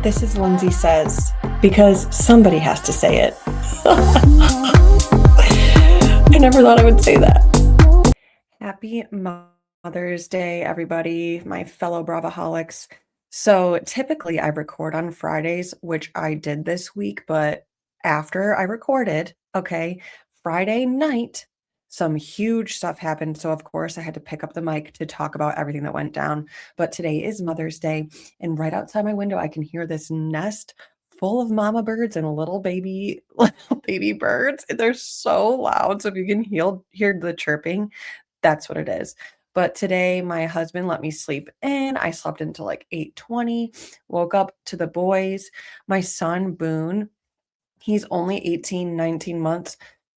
This is Lindsay Says, because somebody has to say it. I never thought I would say that. Happy Mother's Day, everybody, my fellow Bravoholics. So typically I record on Fridays, which I did this week, but after I recorded, Friday night, some huge stuff happened. So of course I had to pick up the mic to talk about everything that went down. But today is Mother's Day, and right outside my window, I can hear this nest full of mama birds and little baby birds. They're so loud. So if you can hear the chirping, that's what it is. But today my husband let me sleep in. I slept until like 8:20, woke up to the boys. My son, Boone, he's only 18, 19 months.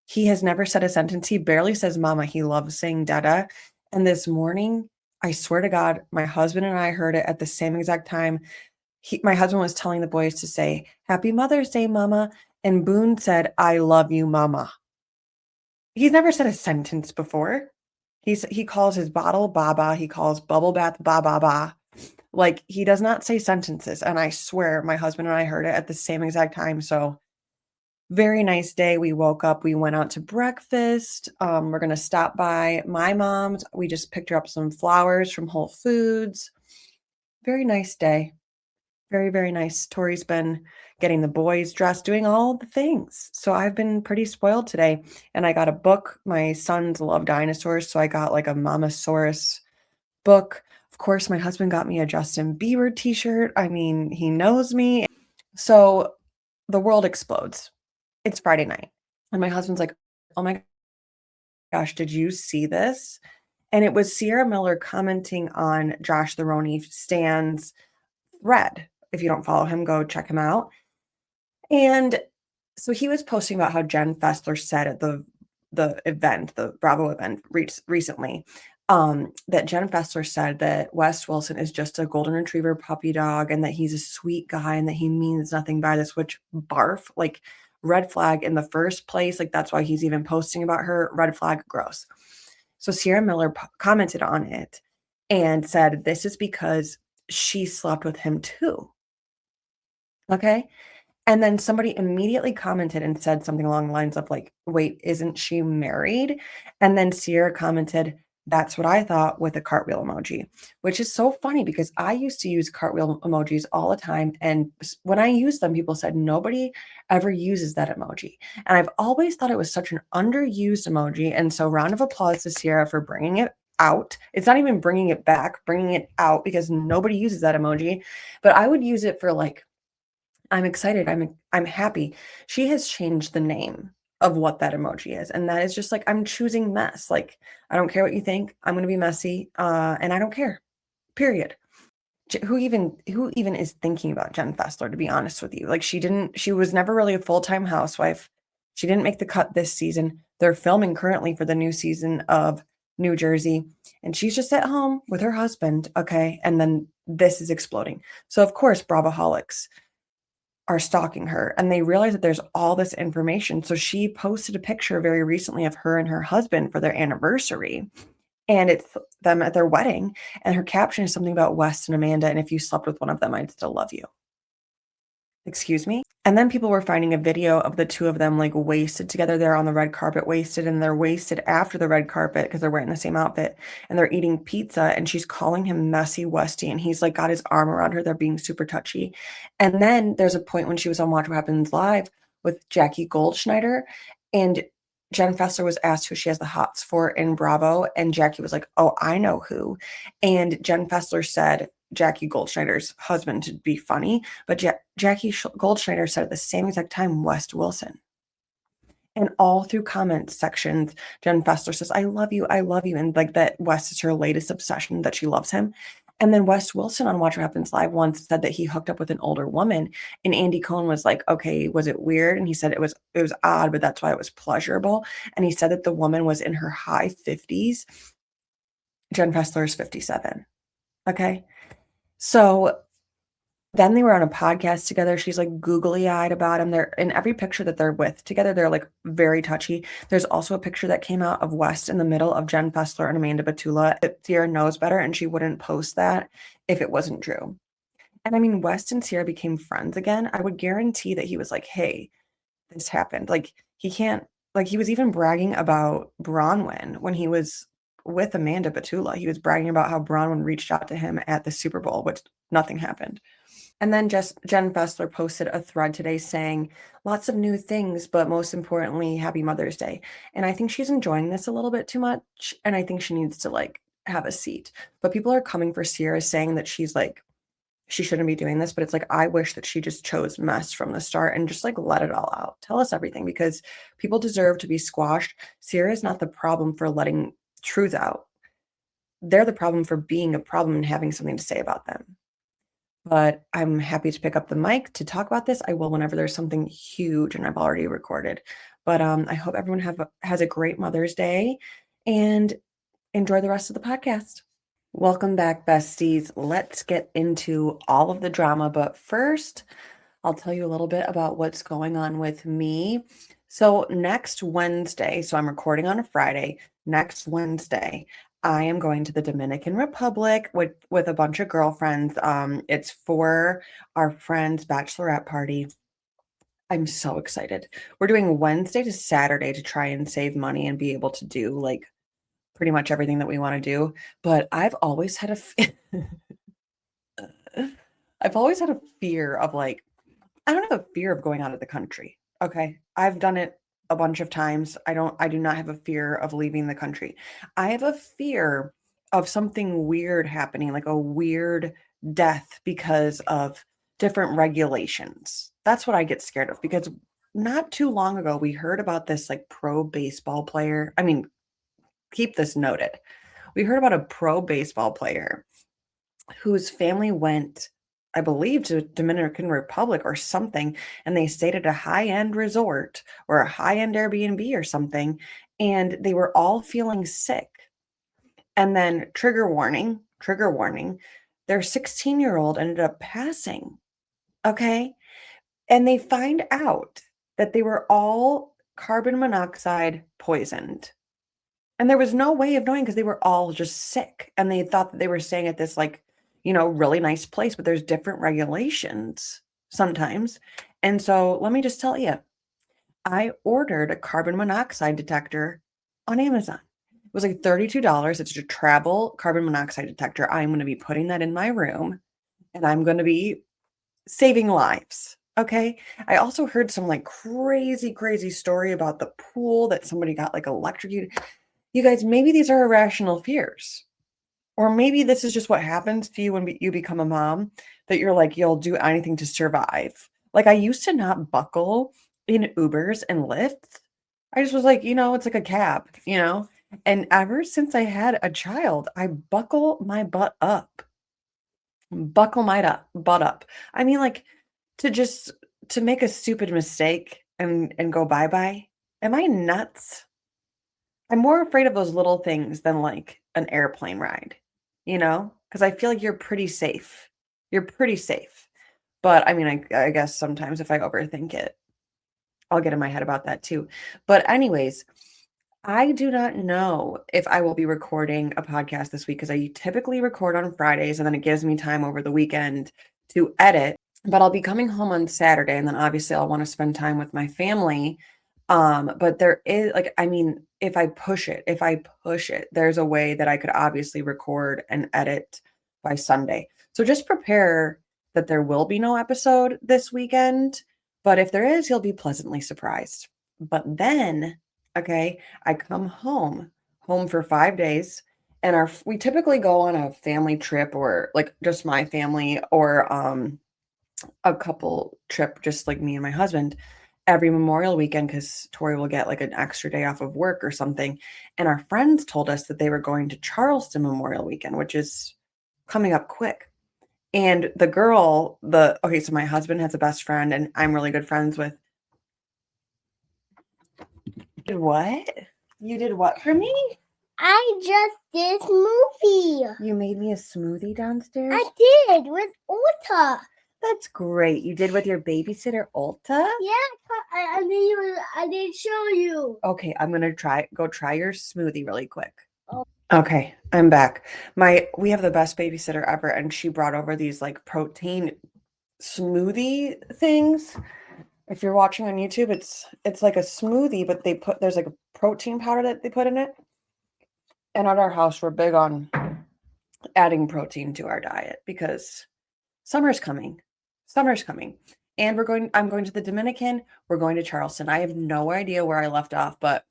He has never said a sentence. He barely says mama. He loves saying dada. And this morning, I swear to God, my husband and I heard it at the same exact time. My husband was telling the boys to say, Happy Mother's Day, mama. And Boone said, I love you, mama. He's never said a sentence before. He calls his bottle baba. He calls bubble bath ba ba ba. Like, he does not say sentences. And I swear my husband and I heard it at the same exact time. So very nice day. We woke up, we went out to breakfast. We're going to stop by my mom's. We just picked her up some flowers from Whole Foods. Very nice day. Very, very nice. Tori's been getting the boys dressed, doing all the things. So I've been pretty spoiled today. And I got a book. My sons love dinosaurs, so I got like a Mamasaurus book. Of course, my husband got me a Justin Bieber t-shirt. I mean, he knows me. So the world explodes. It's Friday night. And my husband's like, oh my gosh, did you see this? And it was Ciara Miller commenting on Josh the Roni Stan's thread. If you don't follow him, go check him out. And so he was posting about how JENN FESSLER said at the event, the Bravo event recently, that JENN FESSLER said that Wes Wilson is just a golden retriever puppy dog and that he's a sweet guy and that he means nothing by this, which barf, like red flag in the first place. Like, that's why he's even posting about her. Red flag, gross. So Ciara Miller commented on it and said, this is because she slept with him too. Okay. And then somebody immediately commented and said something along the lines of like, wait, isn't she married? And then Ciara commented, that's what I thought, with a cartwheel emoji, which is so funny because I used to use cartwheel emojis all the time. And when I used them, people said nobody ever uses that emoji. And I've always thought it was such an underused emoji. And so round of applause to Ciara for bringing it out. It's not even bringing it back, bringing it out, because nobody uses that emoji. But I would use it for like, I'm excited. I'm happy. She has changed the name of what that emoji is. And that is just like, I'm choosing mess. Like, I don't care what you think. I'm going to be messy. And I don't care, period. Who even is thinking about JENN FESSLER, to be honest with you? Like, she was never really a full-time housewife. She didn't make the cut this season. They're filming currently for the new season of New Jersey. And she's just at home with her husband. Okay. And then this is exploding. So of course, Bravoholics are stalking her and they realize that there's all this information. So she posted a picture very recently of her and her husband for their anniversary. And it's them at their wedding. And her caption is something about West and Amanda. And if you slept with one of them, I'd still love you. Excuse me? And then people were finding a video of the two of them like wasted together. They're on the red carpet wasted, and they're wasted after the red carpet because they're wearing the same outfit and they're eating pizza, and she's calling him messy Westy, and he's like got his arm around her. They're being super touchy. And then there's a point when she was on Watch What Happens Live with Jackie Goldschneider, and JENN FESSLER was asked who she has the hots for in Bravo, and Jackie was like, oh, I know who. And JENN FESSLER said Jackie Goldschneider's husband to be funny, but Jackie Goldschneider said at the same exact time, Wes Wilson. And all through comment sections, JENN FESSLER says, I love you, and like that Wes is her latest obsession, that she loves him. And then Wes Wilson on Watch What Happens Live once said that he hooked up with an older woman, and Andy Cohen was like, okay, was it weird? And he said it was odd, but that's why it was pleasurable. And he said that the woman was in her high 50s. JENN FESSLER is 57. Okay. So then they were on a podcast together. She's like googly-eyed about him. They're in every picture that they're with together. They're like very touchy. There's also a picture that came out of West in the middle of JENN FESSLER and Amanda Batula. Ciara knows better, and she wouldn't post that if it wasn't true. And I mean, West and Ciara became friends again. I would guarantee that he was like, hey, this happened. Like, he can't, like, he was even bragging about Bronwyn when he was with Amanda Batula. He was bragging about how Bronwyn reached out to him at the Super Bowl, which nothing happened. And then just Jen Fessler posted a thread today saying lots of new things, but most importantly, happy Mother's Day. And I think she's enjoying this a little bit too much. And I think she needs to like have a seat. But people are coming for Ciara saying that she's like, she shouldn't be doing this. But it's like, I wish that she just chose mess from the start and just like let it all out. Tell us everything because people deserve to be squashed. Ciara is not the problem for letting truth out. They're the problem for being a problem and having something to say about them. But I'm happy to pick up the mic to talk about this. I will whenever there's something huge and I've already recorded. But I hope everyone has a great Mother's Day and enjoy the rest of the podcast. Welcome back, besties. Let's get into all of the drama. But first, I'll tell you a little bit about what's going on with me. So next Wednesday, so I'm recording on a Friday. Next Wednesday, I am going to the Dominican Republic with a bunch of girlfriends. It's for our friend's bachelorette party. I'm so excited. We're doing Wednesday to Saturday to try and save money and be able to do like pretty much everything that we want to do. But I've always had I've always had a fear of like, I don't have a fear of going out of the country. Okay. I've done it a bunch of times. I do not have a fear of leaving the country. I have a fear of something weird happening, like a weird death because of different regulations. That's what I get scared of because not too long ago we heard about this like pro baseball player. I mean, keep this noted. We heard about a pro baseball player whose family went, I believe, to Dominican Republic or something, and they stayed at a high-end resort or a high-end Airbnb or something, and they were all feeling sick. And then trigger warning, their 16-year-old ended up passing. Okay? And they find out that they were all carbon monoxide poisoned. And there was no way of knowing because they were all just sick and they thought that they were staying at this like, really nice place, but there's different regulations sometimes. And so let me just tell you, I ordered a carbon monoxide detector on Amazon. It was like $32. It's a travel carbon monoxide detector. I'm going to be putting that in my room and I'm going to be saving lives. Okay. I also heard some like crazy story about the pool that somebody got like electrocuted. You guys, maybe these are irrational fears. Or maybe this is just what happens to you when you become a mom, that you're like, you'll do anything to survive. Like I used to not buckle in Ubers and Lyfts. I just was like, it's like a cab, And ever since I had a child, I buckle my butt up. Buckle my butt up. I mean, like to make a stupid mistake and go bye-bye. Am I nuts? I'm more afraid of those little things than like an airplane ride, because I feel like you're pretty safe. You're pretty safe. But I mean, I guess sometimes if I overthink it, I'll get in my head about that too. But anyways, I do not know if I will be recording a podcast this week because I typically record on Fridays and then it gives me time over the weekend to edit. But I'll be coming home on Saturday and then obviously I'll want to spend time with my family. But there is like, I mean, if I push it, there's a way that I could obviously record and edit by Sunday. So just prepare that there will be no episode this weekend. But if there is, you'll be pleasantly surprised. But then, okay, I come home for 5 days. And we typically go on a family trip or like just my family or a couple trip, just like me and my husband every Memorial weekend because Torre will get like an extra day off of work or something. And our friends told us that they were going to Charleston Memorial weekend, which is coming up quick. And okay, so my husband has a best friend and I'm really good friends with. What? You did what for me? I just did smoothie. You made me a smoothie downstairs? I did with Ulta. That's great. You did with your babysitter, Ulta? Yeah, I didn't show you. Okay, I'm gonna go try your smoothie really quick. Oh. Okay, I'm back. We have the best babysitter ever, and she brought over these like protein smoothie things. If you're watching on YouTube, it's like a smoothie, but there's like a protein powder that they put in it. And at our house, we're big on adding protein to our diet because summer's coming. Summer's coming. And I'm going to the Dominican, we're going to Charleston. I have no idea where I left off, but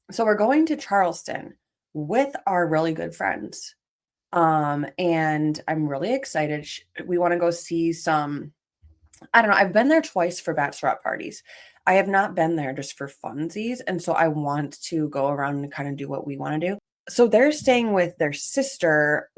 so we're going to Charleston with our really good friends. And I'm really excited. We want to go see some, I don't know, I've been there twice for bachelorette parties. I have not been there just for funsies, and so I want to go around and kind of do what we want to do. So they're staying with her sister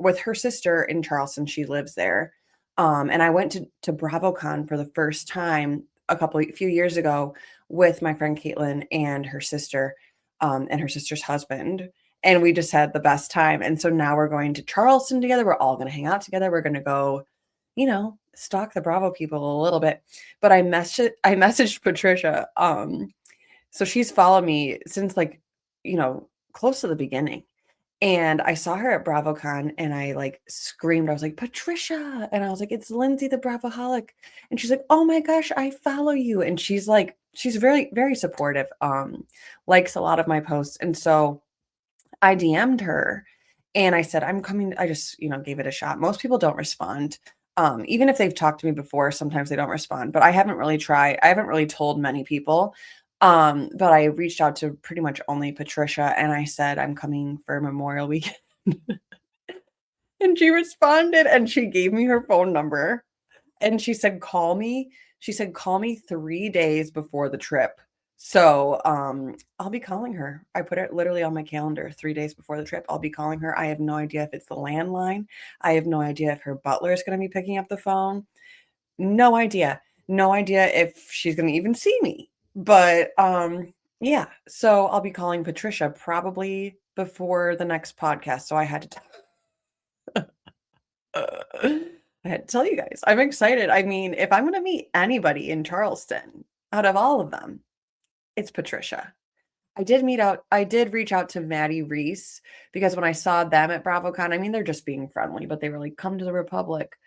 in Charleston. She lives there. And I went to BravoCon for the first time a few years ago with my friend Caitlin and her sister's husband. And we just had the best time. And so now we're going to Charleston together. We're all going to hang out together. We're going to go, stalk the Bravo people a little bit. But I messaged Patricia. So she's followed me since close to the beginning. And I saw her at BravoCon and I like screamed. I was like, Patricia. And I was like, it's Lindsay the Bravoholic. And she's like, oh my gosh, I follow you. And she's very, very supportive, likes a lot of my posts. And so I DM'd her and I said, I'm coming. I just, gave it a shot. Most people don't respond. Even if they've talked to me before, sometimes they don't respond, but I haven't really tried. I haven't really told many people. But I reached out to pretty much only Patricia and I said, I'm coming for Memorial Weekend. And she responded and she gave me her phone number and she said, call me. She said, call me 3 days before the trip. So, I'll be calling her. I put it literally on my calendar 3 days before the trip. I'll be calling her. I have no idea if it's the landline. I have no idea if her butler is going to be picking up the phone. No idea. No idea if she's going to even see me. But, yeah. So I'll be calling Patricia probably before the next podcast. So I had to I had to tell you guys. I'm excited. I mean, if I'm going to meet anybody in Charleston out of all of them, it's Patricia. I did reach out to Maddie Reese because when I saw them at BravoCon, I mean, they're just being friendly, but they were like, come to the Republic.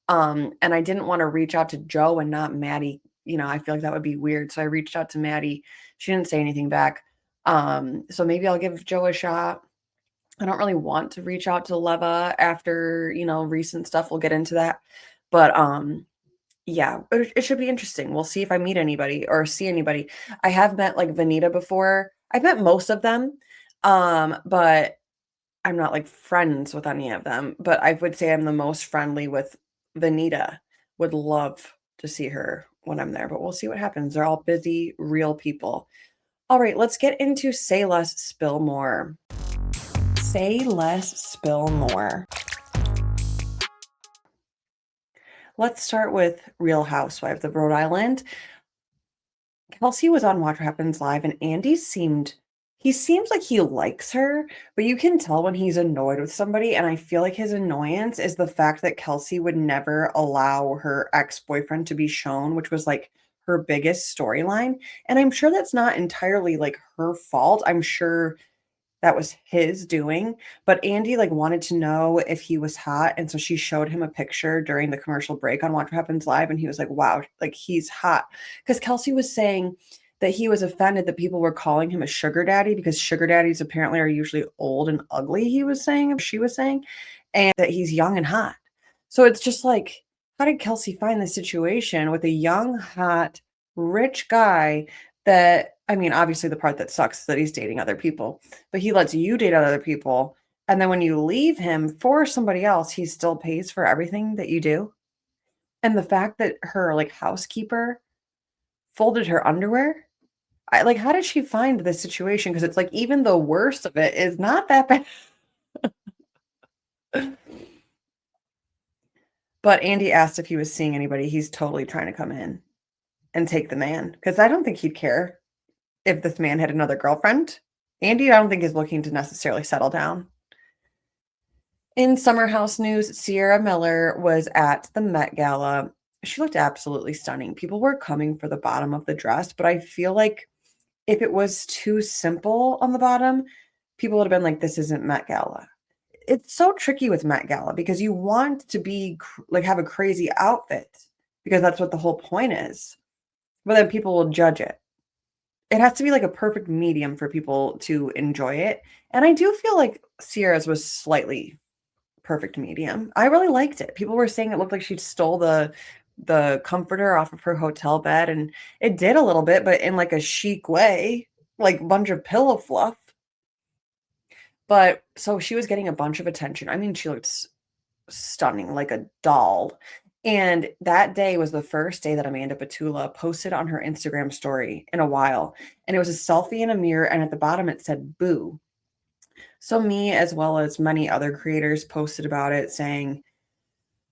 And I didn't want to reach out to Joe and not Maddie. I feel like that would be weird. So I reached out to Maddie. She didn't say anything back. So maybe I'll give Joe a shot. I don't really want to reach out to Leva after, recent stuff. We'll get into that. But yeah, it should be interesting. We'll see if I meet anybody or see anybody. I have met like Vanita before. I've met most of them. But I'm not like friends with any of them, but I would say I'm the most friendly with Vanita. Would love to see her when I'm there, but we'll see what happens. They're all busy, real people. All right, let's get into Say Less, Spill More. Say less, spill more. Let's start with Real Housewives of Rhode Island. Kelsey was on Watch What Happens Live, and Andy he seems like he likes her, but you can tell when he's annoyed with somebody, and I feel like his annoyance is the fact that Kelsey would never allow her ex-boyfriend to be shown, which was like her biggest storyline. And I'm sure that's not entirely like her fault. I'm sure that was his doing, but Andy like wanted to know if he was hot, and so she showed him a picture during the commercial break on Watch What Happens Live, and he was like, wow, like he's hot. Because Kelsey was saying that he was offended that people were calling him a sugar daddy because sugar daddies apparently are usually old and ugly, she was saying, and that he's young and hot. So it's just like, how did Kelsey find this situation with a young, hot, rich guy that, I mean, obviously the part that sucks is that he's dating other people, but he lets you date other people. And then when you leave him for somebody else, he still pays for everything that you do. And the fact that her like housekeeper folded her underwear, how did she find this situation? Because it's like even the worst of it is not that bad. But Andy asked if he was seeing anybody. He's totally trying to come in and take the man because I don't think he'd care if this man had another girlfriend. Andy, I don't think is looking to necessarily settle down. In Summer House news, Ciara Miller was at the Met Gala. She looked absolutely stunning. People were coming for the bottom of the dress, but I feel like if it was too simple on the bottom, people would have been like, this isn't Met Gala. it's so tricky with Met Gala because you want to be like have a crazy outfit because that's what the whole point is. But then people will judge it. It has to be like a perfect medium for people to enjoy it. And I do feel like Ciara's was slightly perfect medium. I really liked it. People were saying it looked like she stole the comforter off of her hotel bed, and it did a little bit, but in like a chic way, like a bunch of pillow fluff. But so she was getting a bunch of attention. I mean, she looked stunning, like a doll. And that day was the first day that Amanda Batula posted on her Instagram story in a while. And it was a selfie in a mirror, and at the bottom it said boo. So me, as well as many other creators, posted about it saying,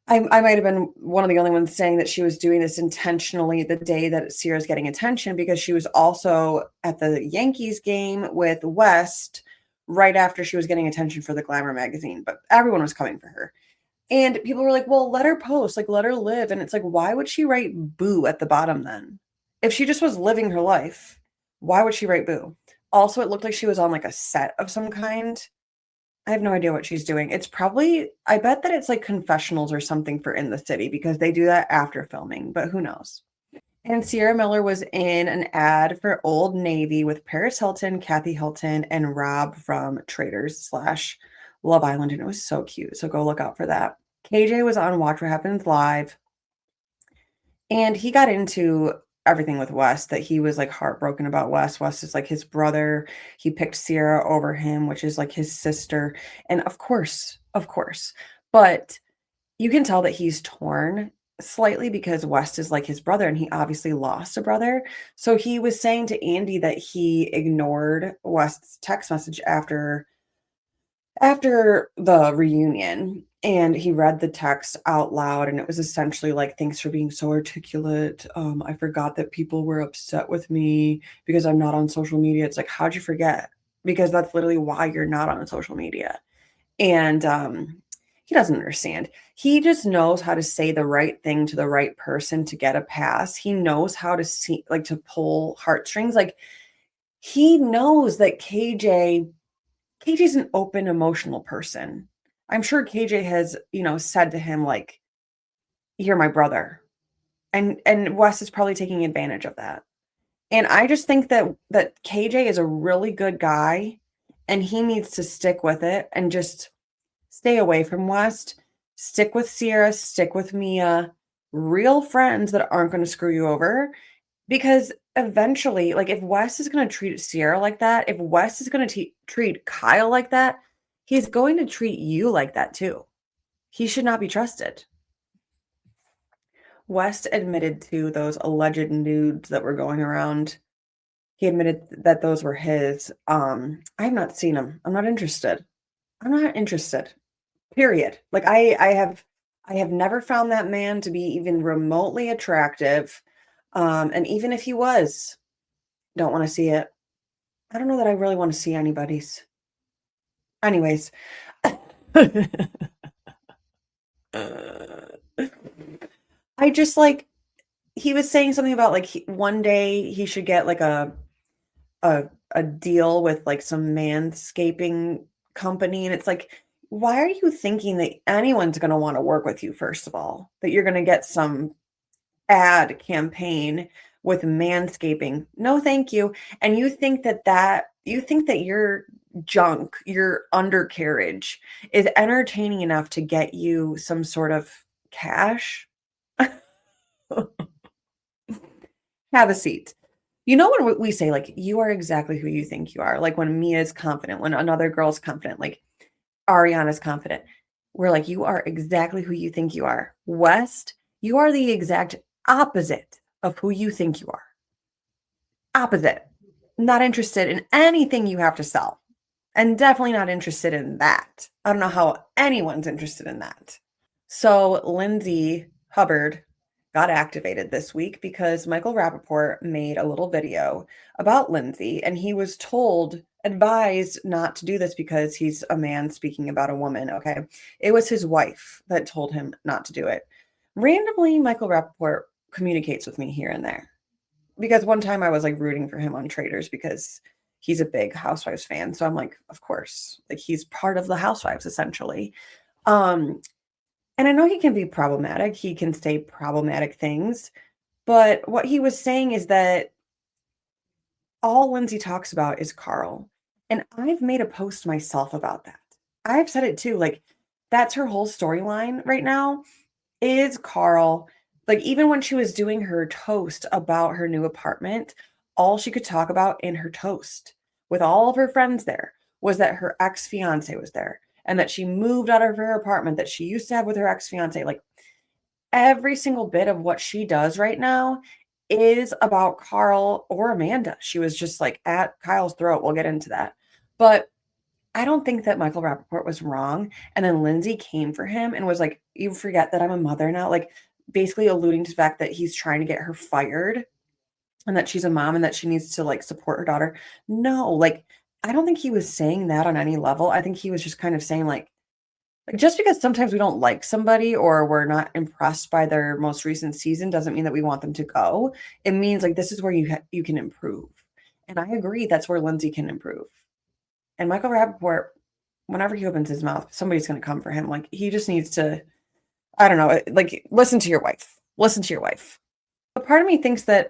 I might have been one of the only ones saying that she was doing this intentionally the day that Ciara's getting attention because she was also at the Yankees game with West right after she was getting attention for the Glamour magazine. But everyone was coming for her. And people were like, well, let her post, like, let her live. And it's like, why would she write boo at the bottom then? If she just was living her life, why would she write boo? Also, it looked like she was on like a set of some kind. I have no idea what she's doing. It's probably, I bet that it's like confessionals or something for In the City because they do that after filming, but who knows? And Ciara Miller was in an ad for Old Navy with Paris Hilton, Kathy Hilton, and Rob from Traders/Love Island. And it was so cute. So go look out for that. KJ was on Watch What Happens Live. And he got into everything with West, that he was like heartbroken about West. West is like his brother. He picked Ciara over him, which is like his sister. And of course, but you can tell that he's torn slightly because West is like his brother and he obviously lost a brother. So he was saying to Andy that he ignored West's text message after the reunion, and he read the text out loud, and it was essentially like, thanks for being so articulate. I forgot that people were upset with me because I'm not on social media. It's like, how'd you forget? Because that's literally why you're not on social media. And he doesn't understand. He just knows how to say the right thing to the right person to get a pass. He knows how to see, like, to pull heartstrings. Like, he knows that KJ's an open, emotional person. I'm sure KJ has, said to him, like, "You're my brother." And Wes is probably taking advantage of that. And I just think that KJ is a really good guy, and he needs to stick with it and just stay away from West. Stick with Ciara, stick with Mia, real friends that aren't going to screw you over. Because eventually, like, if Wes is going to treat Ciara like that, if Wes is going to treat Kyle like that, he's going to treat you like that too. He should not be trusted. Wes admitted to those alleged nudes that were going around. He admitted that those were his. I have not seen them. I'm not interested. I'm not interested. Period. Like, I have never found that man to be even remotely attractive. And even if he was, don't want to see it. I don't know that I really want to see anybody's. Anyways. I just, like, he was saying something about, like, one day he should get like a deal with like some manscaping company, and it's like, why are you thinking that anyone's going to want to work with you? First of all, that you're going to get some ad campaign with manscaping? No, thank you. And you think that your junk, your undercarriage, is entertaining enough to get you some sort of cash? Have a seat. You know, when we say, like, you are exactly who you think you are, like when Mia's confident, when another girl's confident, like Ariana's confident, we're like, you are exactly who you think you are. West, you are the exact opposite of who you think you are. Opposite. Not interested in anything you have to sell. And definitely not interested in that. I don't know how anyone's interested in that. So Lindsay Hubbard got activated this week because Michael Rappaport made a little video about Lindsay, and he was advised not to do this because he's a man speaking about a woman, okay? It was his wife that told him not to do it. Randomly, Michael Rappaport communicates with me here and there, because one time I was like rooting for him on Traders because he's a big Housewives fan. So I'm like, of course, like he's part of the Housewives essentially. Um, and I know he can be problematic. He can say problematic things, but what he was saying is that all Lindsay talks about is Carl. And I've made a post myself about that. I've said it too. Like, that's her whole storyline right now is Carl. Like, even when she was doing her toast about her new apartment, all she could talk about in her toast with all of her friends there was that her ex fiance was there and that she moved out of her apartment that she used to have with her ex fiance. Like, every single bit of what she does right now is about Carl or Amanda. She was just like at Kyle's throat. We'll get into that. But I don't think that Michael Rappaport was wrong. And then Lindsay came for him and was like, you forget that I'm a mother now. Like, basically alluding to the fact that he's trying to get her fired and that she's a mom and that she needs to like support her daughter. No, like, I don't think he was saying that on any level. I think he was just kind of saying like just because sometimes we don't like somebody or we're not impressed by their most recent season doesn't mean that we want them to go. It means like this is where you can improve. And I agree that's where Lindsay can improve. And Michael Rappaport, whenever he opens his mouth, somebody's going to come for him. Like he just needs to, I don't know, like listen to your wife. Listen to your wife. But part of me thinks that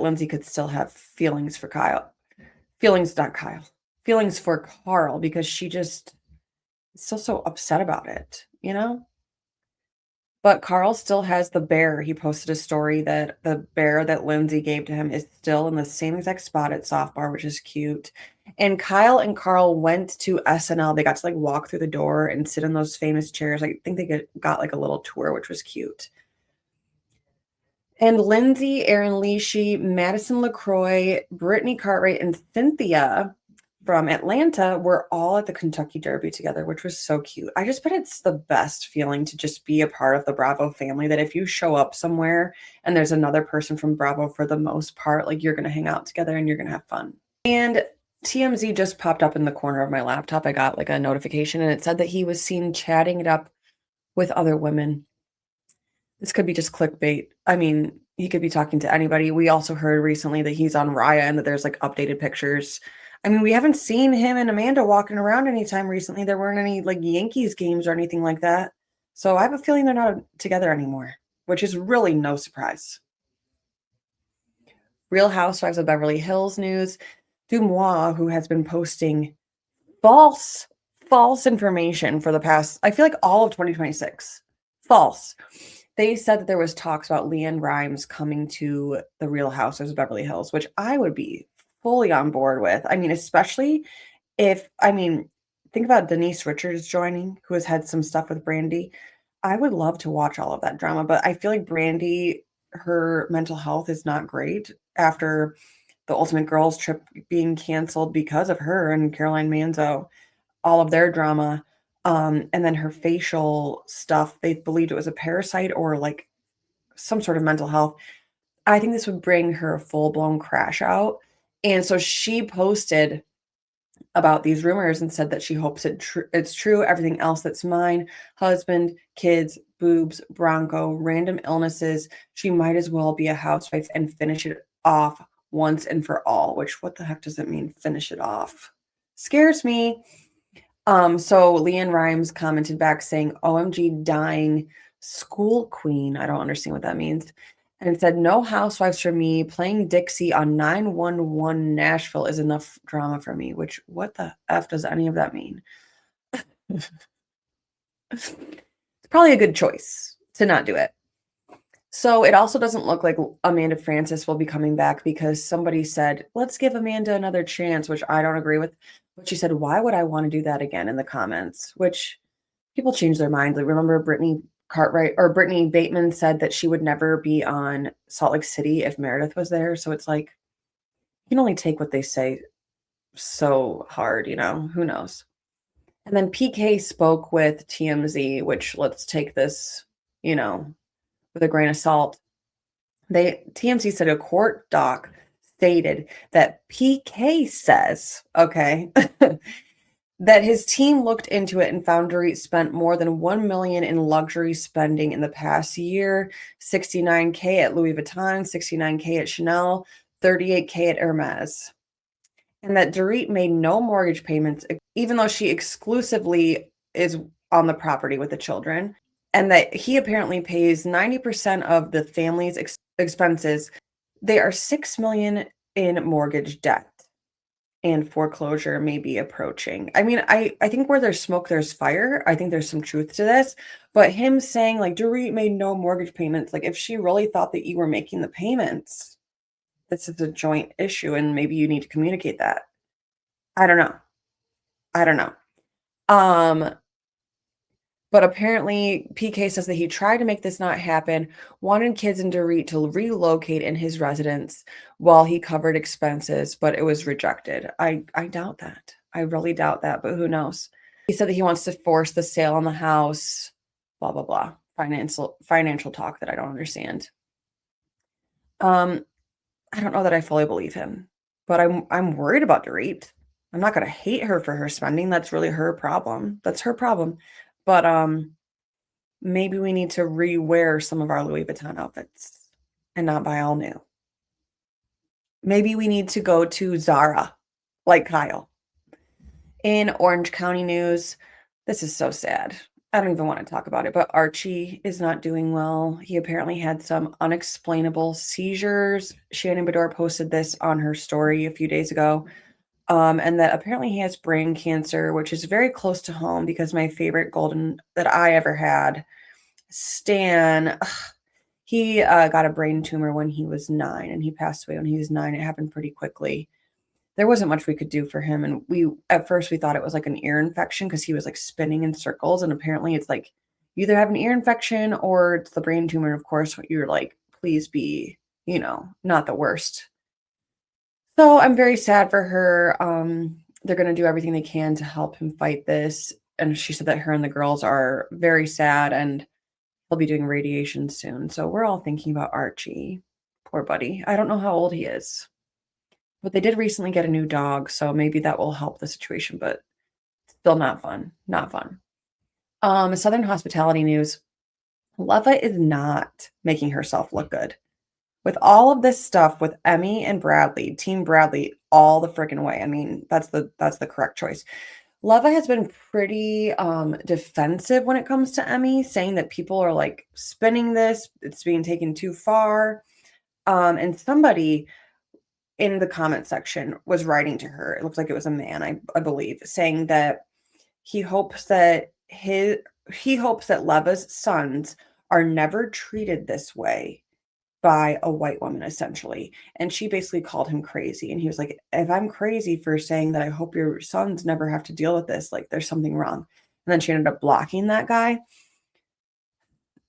Lindsay could still have feelings for Kyle. Feelings, not Kyle. Feelings for Carl because she just still so upset about it, you know? But Carl still has the bear. He posted a story that the bear that Lindsay gave to him is still in the same exact spot at Soft Bar, which is cute. And Kyle and Carl went to SNL. They got to like walk through the door and sit in those famous chairs. I think they got like a little tour, which was cute. And Lindsay, Aaron Leashy, Madison LaCroix, Brittany Cartwright, and Cynthia from Atlanta were all at the Kentucky Derby together, which was so cute. I just bet it's the best feeling to just be a part of the Bravo family, that if you show up somewhere and there's another person from Bravo, for the most part, like you're going to hang out together and you're going to have fun. And TMZ just popped up in the corner of my laptop. I got like a notification and it said that he was seen chatting it up with other women. This could be just clickbait. I mean, he could be talking to anybody. We also heard recently that he's on Raya and that there's like updated pictures. I mean, we haven't seen him and Amanda walking around anytime recently. There weren't any like Yankees games or anything like that. So I have a feeling they're not together anymore, which is really no surprise. Real Housewives of Beverly Hills news. Dumois, who has been posting false information for the past, I feel like all of 2026. False. They said that there was talks about LeAnn Rimes coming to the Real Housewives of Beverly Hills, which I would be fully on board with. I mean, especially if, think about Denise Richards joining, who has had some stuff with Brandy. I would love to watch all of that drama, but I feel like Brandy, her mental health is not great after the Ultimate Girls trip being canceled because of her and Caroline Manzo, all of their drama. And then her facial stuff, they believed it was a parasite or like some sort of mental health. I think this would bring her a full-blown crash out. And so she posted about these rumors and said that she hopes it's true. Everything else that's mine, husband, kids, boobs, Bronco, random illnesses. She might as well be a housewife and finish it off once and for all, which what the heck does it mean, finish it off? Scares me. So LeAnn Rimes commented back saying, OMG dying school queen. I don't understand what that means. And said, no housewives for me. Playing Dixie on 911 Nashville is enough drama for me, which what the F does any of that mean? It's probably a good choice to not do it. So it also doesn't look like Amanda Francis will be coming back because somebody said, let's give Amanda another chance, which I don't agree with. But she said, why would I want to do that again in the comments? Which people change their minds. Like, remember Brittany Bateman said that she would never be on Salt Lake City if Meredith was there. So it's like, you can only take what they say so hard, who knows? And then PK spoke with TMZ, which let's take this, with a grain of salt. TMZ said a court doc stated that PK says, okay, that his team looked into it and found Dorit spent more than $1 million in luxury spending in the past year, $69K at Louis Vuitton, $69K at Chanel, $38K at Hermes. and that Dorit made no mortgage payments, even though she exclusively is on the property with the children, and that he apparently pays 90% of the family's expenses. They are $6 million in mortgage debt, and foreclosure may be approaching. I mean, I think where there's smoke, there's fire. I think there's some truth to this, but him saying like Dorit made no mortgage payments, like if she really thought that you were making the payments, this is a joint issue, and maybe you need to communicate that. I don't know. I don't know. But apparently PK says that he tried to make this not happen, wanted kids and Dorit to relocate in his residence while he covered expenses, but it was rejected. I doubt that. I really doubt that, but who knows? He said that he wants to force the sale on the house, blah, blah, blah. Financial talk that I don't understand. I don't know that I fully believe him, but I'm worried about Dorit. I'm not going to hate her for her spending. That's really her problem. That's her problem. But maybe we need to rewear some of our Louis Vuitton outfits and not buy all new. Maybe we need to go to Zara, like Kyle. In Orange County news, this is so sad. I don't even want to talk about it, but Archie is not doing well. He apparently had some unexplainable seizures. Shannon Bedore posted this on her story a few days ago. And that apparently he has brain cancer, which is very close to home because my favorite golden that I ever had, Stan, he got a brain tumor when he was 9, and he passed away when he was 9. It happened pretty quickly. There wasn't much we could do for him, and at first we thought it was like an ear infection because he was like spinning in circles, and apparently it's like you either have an ear infection or it's the brain tumor. And of course, you're like, please be, not the worst. So I'm very sad for her. They're going to do everything they can to help him fight this. And she said that her and the girls are very sad, and he'll be doing radiation soon. So we're all thinking about Archie. Poor buddy. I don't know how old he is. But they did recently get a new dog, so maybe that will help the situation, but still not fun. Not fun. Southern hospitality news. Leva is not making herself look good. With all of this stuff with Emmy and Bradley, Team Bradley, all the freaking way. I mean, that's the correct choice. Leva has been pretty defensive when it comes to Emmy, saying that people are like spinning this, it's being taken too far. And somebody in the comment section was writing to her. It looks like it was a man, I believe, saying that he hopes that Leva's sons are never treated this way by a white woman, essentially. And she basically called him crazy. And he was like, if I'm crazy for saying that I hope your sons never have to deal with this, like there's something wrong. And then she ended up blocking that guy.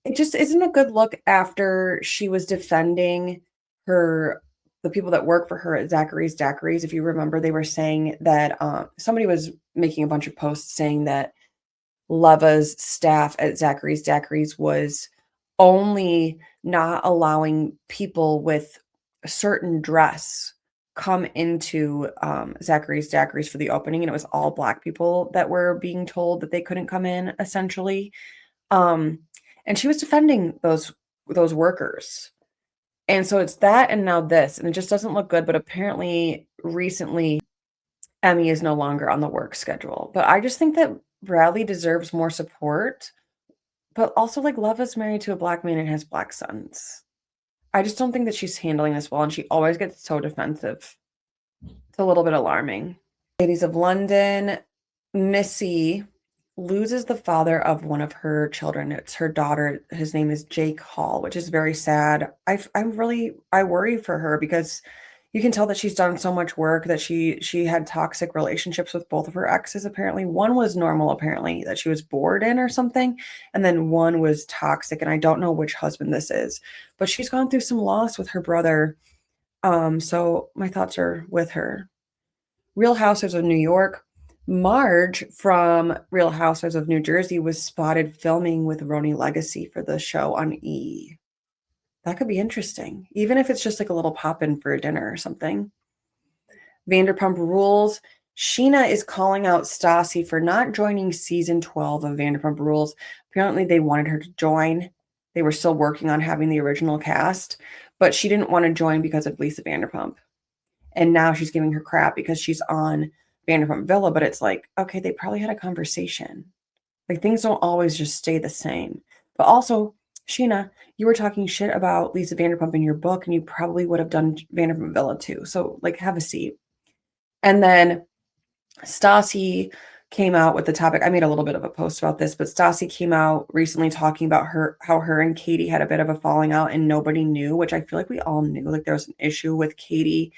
It just isn't a good look after she was defending the people that work for her at Zachary's Daiquiris. If you remember, they were saying that somebody was making a bunch of posts saying that Leva's staff at Zachary's Daiquiris was only not allowing people with a certain dress come into Zachary's Daiquiris for the opening, and it was all Black people that were being told that they couldn't come in, essentially. And she was defending those workers. And so it's that and now this, and it just doesn't look good. But apparently recently Emmy is no longer on the work schedule. But I just think that Bradley deserves more support. But also, like, Leva's married to a Black man and has Black sons. I just don't think that she's handling this well, and she always gets so defensive. It's a little bit alarming. Ladies of London, Missy loses the father of one of her children. It's her daughter. His name is Jake Hall, which is very sad. I worry for her because you can tell that she's done so much work, that she had toxic relationships with both of her exes. Apparently one was normal, apparently that she was bored in or something, and then one was toxic, and I don't know which husband this is, but she's gone through some loss with her brother. So my thoughts are with her. Real Housewives of New York. Marge from Real Housewives of New Jersey was spotted filming with Roni Legacy for the show on E! That could be interesting, even if it's just like a little pop-in for a dinner or something. Vanderpump Rules. Sheena is calling out Stassi for not joining season 12 of Vanderpump Rules. Apparently they wanted her to join. They were still working on having the original cast, but she didn't want to join because of Lisa Vanderpump. And now she's giving her crap because she's on Vanderpump Villa, but it's like, okay, they probably had a conversation. Like things don't always just stay the same. But also, Sheena, you were talking shit about Lisa Vanderpump in your book, and you probably would have done Vanderpump Villa too. So like have a seat. And then Stassi came out with the topic. I made a little bit of a post about this, but Stassi came out recently talking about how her and Katie had a bit of a falling out and nobody knew, which I feel like we all knew. Like there was an issue with Katie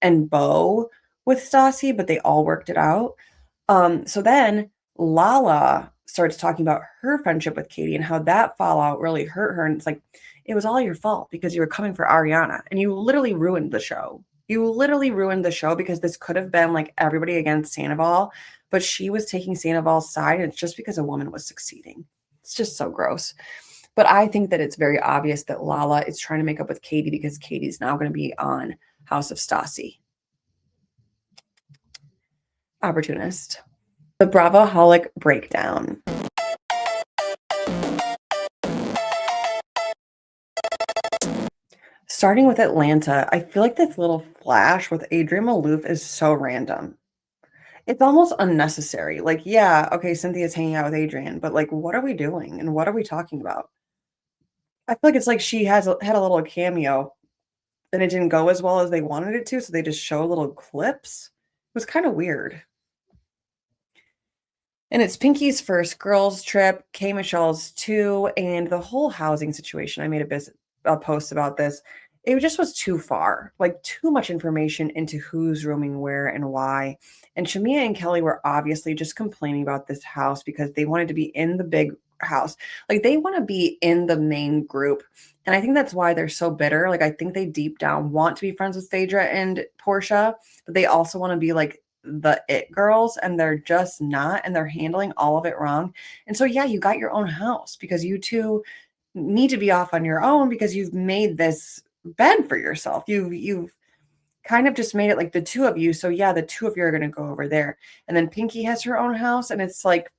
and Beau with Stassi, but they all worked it out. So then Lala starts talking about her friendship with Katie and how that fallout really hurt her. And it's like, it was all your fault because you were coming for Ariana and you literally ruined the show. You literally ruined the show because this could have been like everybody against Sandoval, but she was taking Sandoval's side, and it's just because a woman was succeeding. It's just so gross. But I think that it's very obvious that Lala is trying to make up with Katie because Katie's now going to be on House of Stassi. Opportunist. The Bravoholic Breakdown. Starting with Atlanta, I feel like this little flash with Adrienne Maloof is so random. It's almost unnecessary. Like, yeah, okay, Cynthia's hanging out with Adrienne, but like, what are we doing and what are we talking about? I feel like it's like she had a little cameo and it didn't go as well as they wanted it to, so they just show little clips. It was kind of weird. And it's Pinky's first girls trip, K Michelle's too, and the whole housing situation. I made a post about this. It just was too far, like too much information into who's rooming where and why. And Shamia and Kelly were obviously just complaining about this house because they wanted to be in the big house. Like they want to be in the main group. And I think that's why they're so bitter. Like I think they deep down want to be friends with Phaedra and Portia, but they also want to be like the it girls, and they're just not, and they're handling all of it wrong. And so yeah, you got your own house because you two need to be off on your own because you've made this bed for yourself. You've kind of just made it like the two of you. So yeah, the two of you are going to go over there. And then Pinky has her own house, and it's like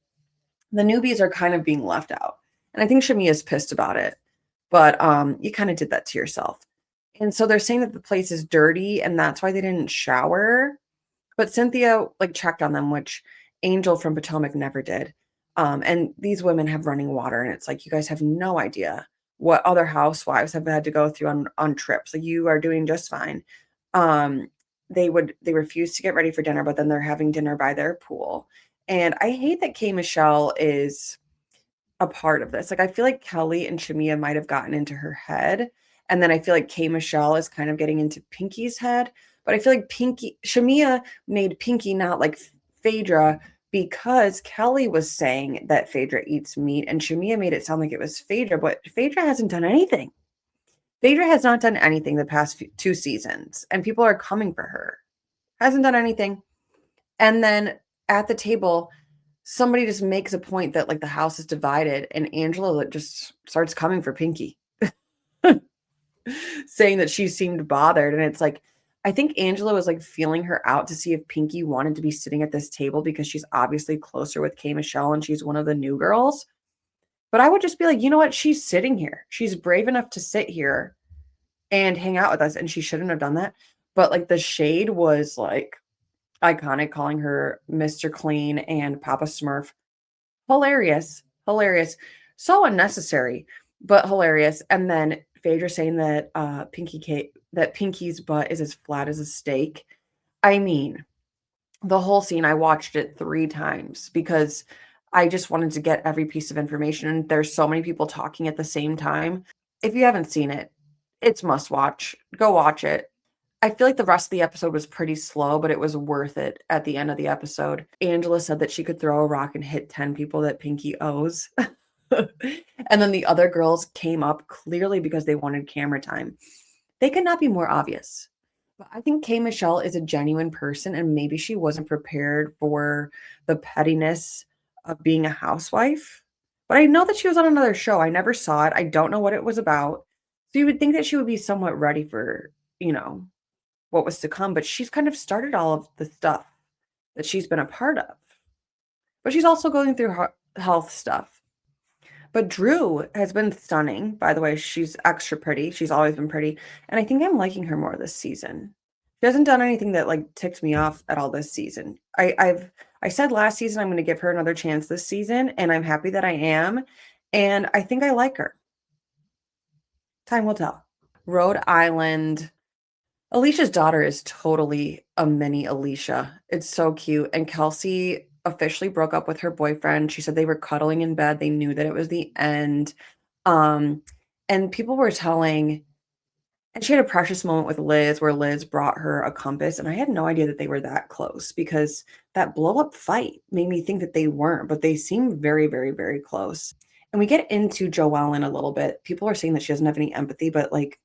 the newbies are kind of being left out. And I think Shamia's pissed about it. But you kind of did that to yourself. And so they're saying that the place is dirty and that's why they didn't shower. But Cynthia like checked on them, which Angel from Potomac never did. And these women have running water, and it's like you guys have no idea what other housewives have had to go through on trips. Like you are doing just fine. They refuse to get ready for dinner, but then they're having dinner by their pool. And I hate that K Michelle is a part of this. Like I feel like Kelly and Shamia might have gotten into her head. And then I feel like K Michelle is kind of getting into Pinky's head. But I feel like Shamia made Pinky not like Phaedra because Kelly was saying that Phaedra eats meat, and Shamia made it sound like it was Phaedra, but Phaedra hasn't done anything. Phaedra has not done anything the past 2 seasons, and people are coming for her. Hasn't done anything. And then at the table, somebody just makes a point that like the house is divided, and Angela just starts coming for Pinky, saying that she seemed bothered. And it's like, I think Angela was like feeling her out to see if Pinky wanted to be sitting at this table because she's obviously closer with K Michelle and she's one of the new girls. But I would just be like, you know what? She's sitting here. She's brave enough to sit here and hang out with us, and she shouldn't have done that. But like the shade was like iconic, calling her Mr. Clean and Papa Smurf. Hilarious. Hilarious. So unnecessary, but hilarious. And then Phaedra saying that Pinky's butt is as flat as a steak. I mean, the whole scene, I watched it 3 times because I just wanted to get every piece of information. And there's so many people talking at the same time. If you haven't seen it, it's must watch. Go watch it. I feel like the rest of the episode was pretty slow, but it was worth it at the end of the episode. Angela said that she could throw a rock and hit 10 people that Pinky owes. And then the other girls came up clearly because they wanted camera time. They could not be more obvious. But I think K Michelle is a genuine person, and maybe she wasn't prepared for the pettiness of being a housewife. But I know that she was on another show. I never saw it. I don't know what it was about. So you would think that she would be somewhat ready for, what was to come. But she's kind of started all of the stuff that she's been a part of. But she's also going through health stuff. But Drew has been stunning. By the way, she's extra pretty. She's always been pretty. And I think I'm liking her more this season. She hasn't done anything that, like, ticked me off at all this season. I said last season I'm gonna give her another chance this season, and I'm happy that I am, and I think I like her. Time will tell. Rhode Island. Alicia's daughter is totally a mini Alicia. It's so cute, and Kelsey officially broke up with her boyfriend. She said they were cuddling in bed. They knew that it was the end. Um, and people were telling and she had a precious moment with Liz where Liz brought her a compass, and I had no idea that they were that close because that blow up fight made me think that they weren't, but they seem very, very, very close. And we get into Joellen a little bit. People are saying that she doesn't have any empathy, but like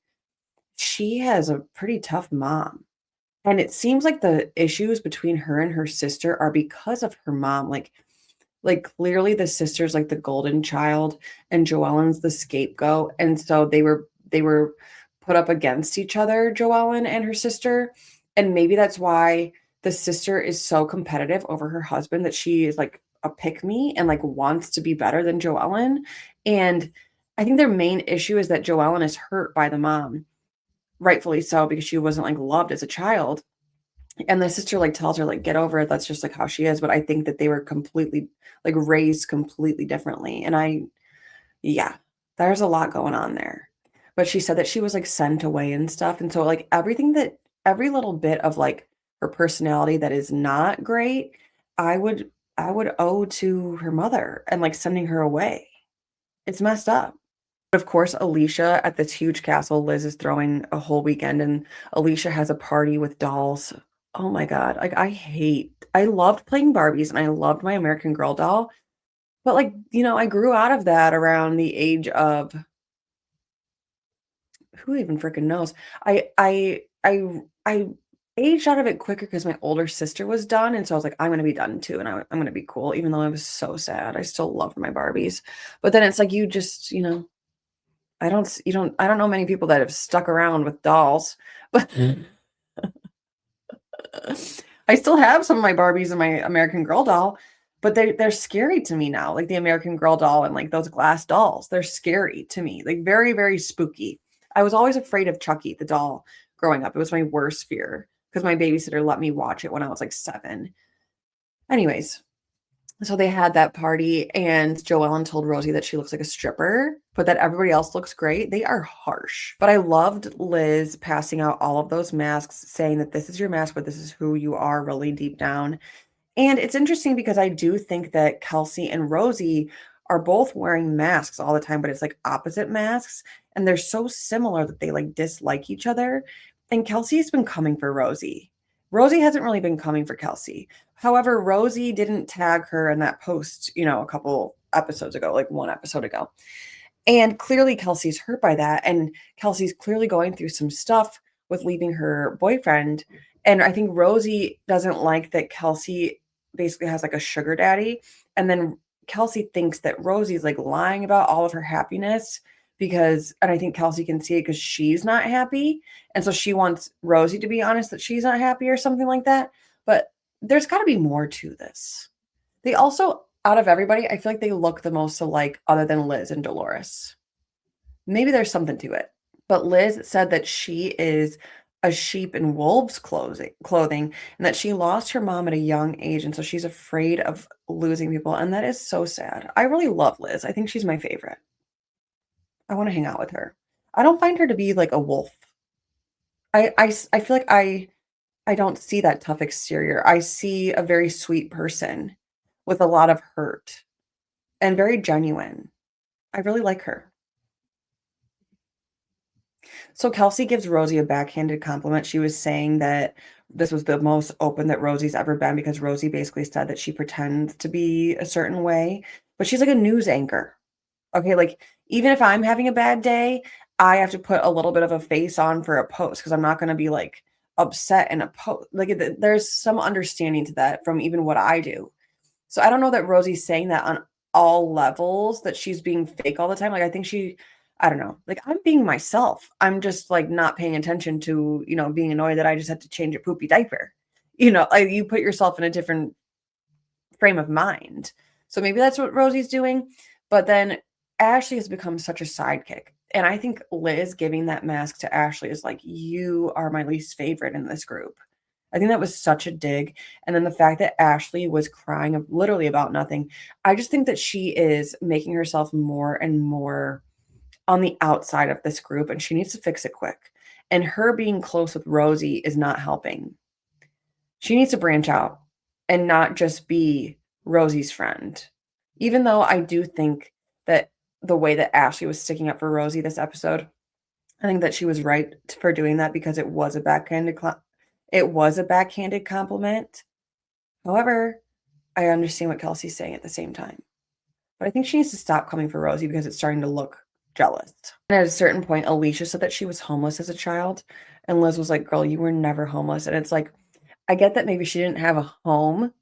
she has a pretty tough mom. And it seems like the issues between her and her sister are because of her mom. Like clearly the sister's like the golden child and Joellen's the scapegoat. And so they were put up against each other, Joellen and her sister. And maybe that's why the sister is so competitive over her husband that she is like a pick me and like wants to be better than Joellen. And I think their main issue is that Joellen is hurt by the mom, rightfully so, because she wasn't like loved as a child. And the sister like tells her like get over it, that's just like how she is. But I think that they were completely like raised completely differently. And yeah, there's a lot going on there. But she said that she was like sent away and stuff. And so like every little bit of like her personality that is not great, I would owe to her mother and like sending her away. It's messed up. Of course, Alicia at this huge castle, Liz is throwing a whole weekend and Alicia has a party with dolls. Oh my God. Like I loved playing Barbies and I loved my American Girl doll. But like, I grew out of that around the age of who even freaking knows? I aged out of it quicker because my older sister was done. And so I was like, I'm gonna be done too. And I'm gonna be cool, even though I was so sad. I still loved my Barbies. But then it's like you just, I don't know many people that have stuck around with dolls, but I still have some of my Barbies and my American Girl doll, but they're scary to me now. Like the American Girl doll and like those glass dolls, they're scary to me, like very, very spooky. I was always afraid of Chucky, the doll, growing up. It was my worst fear because my babysitter let me watch it when I was like 7. Anyways, so they had that party, and Joellen told Rosie that she looks like a stripper, but that everybody else looks great. They are harsh. But I loved Liz passing out all of those masks, saying that this is your mask, but this is who you are really deep down. And it's interesting because I do think that Kelsey and Rosie are both wearing masks all the time, but it's like opposite masks. And they're so similar that they like dislike each other. And Kelsey's been coming for Rosie. Rosie hasn't really been coming for Kelsey. However, Rosie didn't tag her in that post, a couple episodes ago, like 1 episode ago. And clearly Kelsey's hurt by that. And Kelsey's clearly going through some stuff with leaving her boyfriend. And I think Rosie doesn't like that Kelsey basically has like a sugar daddy. And then Kelsey thinks that Rosie's like lying about all of her happiness and I think Kelsey can see it because she's not happy. And so she wants Rosie to be honest that she's not happy or something like that. But there's got to be more to this. They also, out of everybody, I feel like they look the most alike other than Liz and Dolores. Maybe there's something to it. But Liz said that she is a sheep in wolves clothing and that she lost her mom at a young age. And so she's afraid of losing people. And that is so sad. I really love Liz. I think she's my favorite. I want to hang out with her. I don't find her to be like a wolf. I feel like I don't see that tough exterior. I see a very sweet person with a lot of hurt and very genuine. I really like her. So Kelsey gives Rosie a backhanded compliment. She was saying that this was the most open that Rosie's ever been because Rosie basically said that she pretends to be a certain way, but she's like a news anchor. Okay, like even if I'm having a bad day, I have to put a little bit of a face on for a post because I'm not going to be like upset in a post. Like there's some understanding to that from even what I do. So I don't know that Rosie's saying that on all levels, that she's being fake all the time. Like I think I don't know. Like I'm being myself. I'm just like not paying attention to, being annoyed that I just had to change a poopy diaper. Like you put yourself in a different frame of mind. So maybe that's what Rosie's doing. But then Ashley has become such a sidekick. And I think Liz giving that mask to Ashley is like, "You are my least favorite in this group." I think that was such a dig, and then the fact that Ashley was crying literally about nothing, I just think that she is making herself more and more on the outside of this group, and she needs to fix it quick, and her being close with Rosie is not helping. She needs to branch out and not just be Rosie's friend. Even though I do think that the way that Ashley was sticking up for Rosie this episode, I think that she was right for doing that because it was a backhanded compliment. However, I understand what Kelsey's saying at the same time. But I think she needs to stop coming for Rosie because it's starting to look jealous. And at a certain point, Alicia said that she was homeless as a child, and Liz was like, "Girl, you were never homeless." And it's like, I get that maybe she didn't have a home,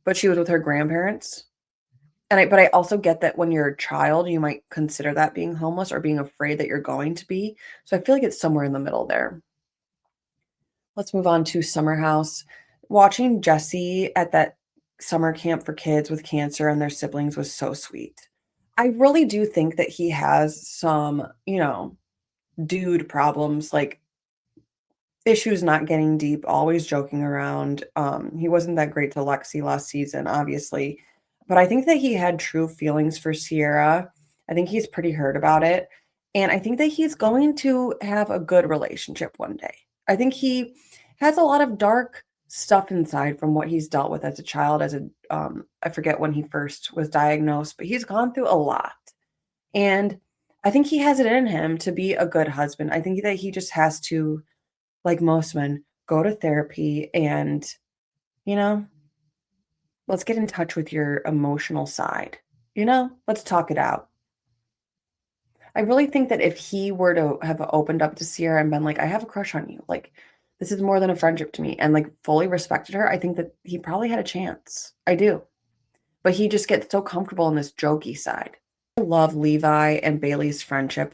but she was with her grandparents. But I also get that when you're a child, you might consider that being homeless or being afraid that you're going to be. So I feel like it's somewhere in the middle there. Let's move on to Summer House. Watching Jesse at that summer camp for kids with cancer and their siblings was so sweet. I really do think that he has some, dude problems, like issues not getting deep, always joking around. He wasn't that great to Lexi last season, obviously, but I think that he had true feelings for Ciara. I think he's pretty hurt about it, and I think that he's going to have a good relationship one day. I think he has a lot of dark stuff inside from what he's dealt with as a child, I forget when he first was diagnosed, but he's gone through a lot, and I think he has it in him to be a good husband. I think that he just has to, like most men, go to therapy and, you know, let's get in touch with your emotional side. Let's talk it out. I really think that if he were to have opened up to Ciara and been like, "I have a crush on you. Like, this is more than a friendship to me," and like fully respected her, I think that he probably had a chance. I do. But he just gets so comfortable in this jokey side. I love Levi and Bailey's friendship.